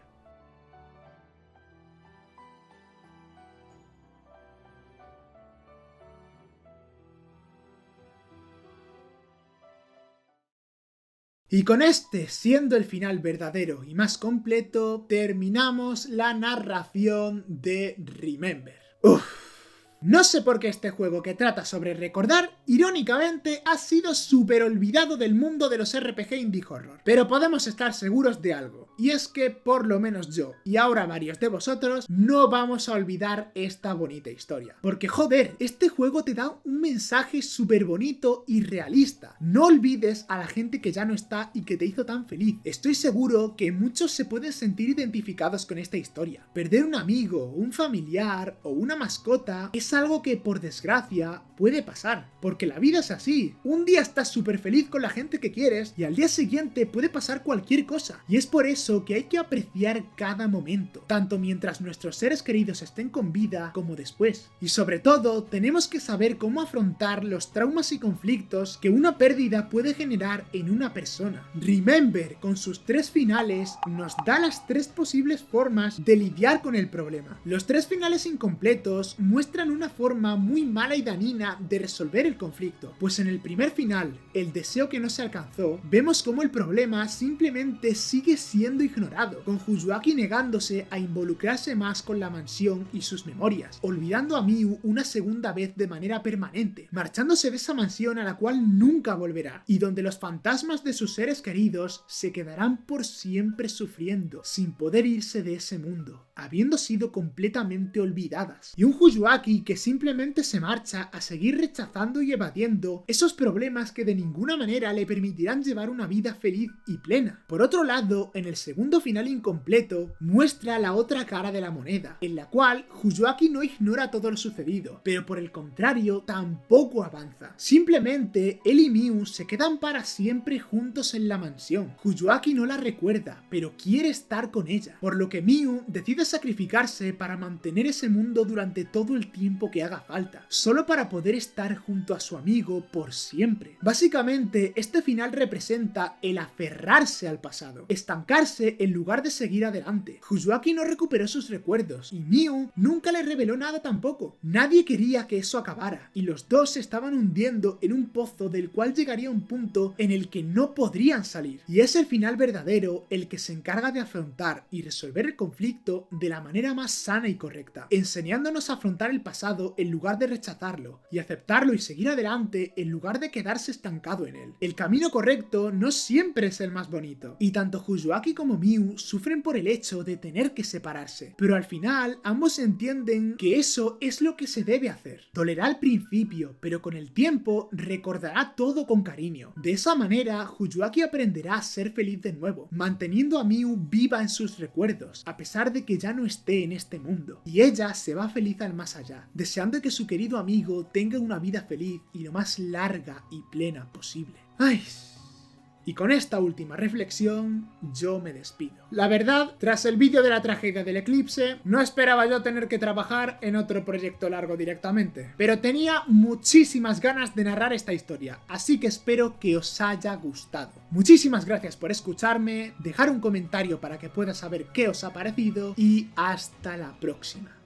Y con este siendo el final verdadero y más completo, terminamos la narración de Remember. No sé por qué este juego que trata sobre recordar, irónicamente, ha sido súper olvidado del mundo de los RPG indie horror. Pero podemos estar seguros de algo, y es que por lo menos yo, y ahora varios de vosotros, no vamos a olvidar esta bonita historia. Porque joder, este juego te da un mensaje súper bonito y realista. No olvides a la gente que ya no está y que te hizo tan feliz. Estoy seguro que muchos se pueden sentir identificados con esta historia. Perder un amigo, un familiar o una mascota es algo que por desgracia puede pasar, porque la vida es así. Un día estás súper feliz con la gente que quieres y al día siguiente puede pasar cualquier cosa. Y es por eso que hay que apreciar cada momento, tanto mientras nuestros seres queridos estén con vida como después. Y sobre todo, tenemos que saber cómo afrontar los traumas y conflictos que una pérdida puede generar en una persona. Remember, con sus 3 finales, nos da las 3 posibles formas de lidiar con el problema. Los 3 finales incompletos muestran una forma muy mala y dañina de resolver el conflicto, pues en el primer final, el deseo que no se alcanzó, vemos cómo el problema simplemente sigue siendo ignorado, con Fuyuaki negándose a involucrarse más con la mansión y sus memorias, olvidando a Miu una segunda vez de manera permanente, marchándose de esa mansión a la cual nunca volverá, y donde los fantasmas de sus seres queridos se quedarán por siempre sufriendo, sin poder irse de ese mundo, habiendo sido completamente olvidadas. Y un Fuyuaki que simplemente se marcha a seguir rechazando y evadiendo esos problemas que de ninguna manera le permitirán llevar una vida feliz y plena. Por otro lado, en el segundo final incompleto, muestra la otra cara de la moneda, en la cual Fuyuaki no ignora todo lo sucedido, pero por el contrario, tampoco avanza. Simplemente, él y Miu se quedan para siempre juntos en la mansión. Fuyuaki no la recuerda, pero quiere estar con ella, por lo que Miu decide sacrificarse para mantener ese mundo durante todo el tiempo que haga falta, solo para poder estar junto a su amigo por siempre. Básicamente, este final representa el aferrarse al pasado, estancarse en lugar de seguir adelante. Fuyuaki no recuperó sus recuerdos, y Miu nunca le reveló nada tampoco. Nadie quería que eso acabara, y los dos se estaban hundiendo en un pozo del cual llegaría un punto en el que no podrían salir. Y es el final verdadero el que se encarga de afrontar y resolver el conflicto de la manera más sana y correcta, enseñándonos a afrontar el pasado en lugar de rechazarlo, y aceptarlo y seguir adelante en lugar de quedarse estancado en él. El camino correcto no siempre es el más bonito, y tanto Fuyuaki como Miu sufren por el hecho de tener que separarse, pero al final ambos entienden que eso es lo que se debe hacer. Dolerá al principio, pero con el tiempo recordará todo con cariño. De esa manera, Fuyuaki aprenderá a ser feliz de nuevo, manteniendo a Miu viva en sus recuerdos, a pesar de que ya no esté en este mundo, y ella se va feliz al más allá, deseando que su querido amigo tenga una vida feliz y lo más larga y plena posible. ¡Ay! Y con esta última reflexión, yo me despido. La verdad, tras el vídeo de la tragedia del eclipse, no esperaba yo tener que trabajar en otro proyecto largo directamente. Pero tenía muchísimas ganas de narrar esta historia, así que espero que os haya gustado. Muchísimas gracias por escucharme, dejar un comentario para que pueda saber qué os ha parecido, y hasta la próxima.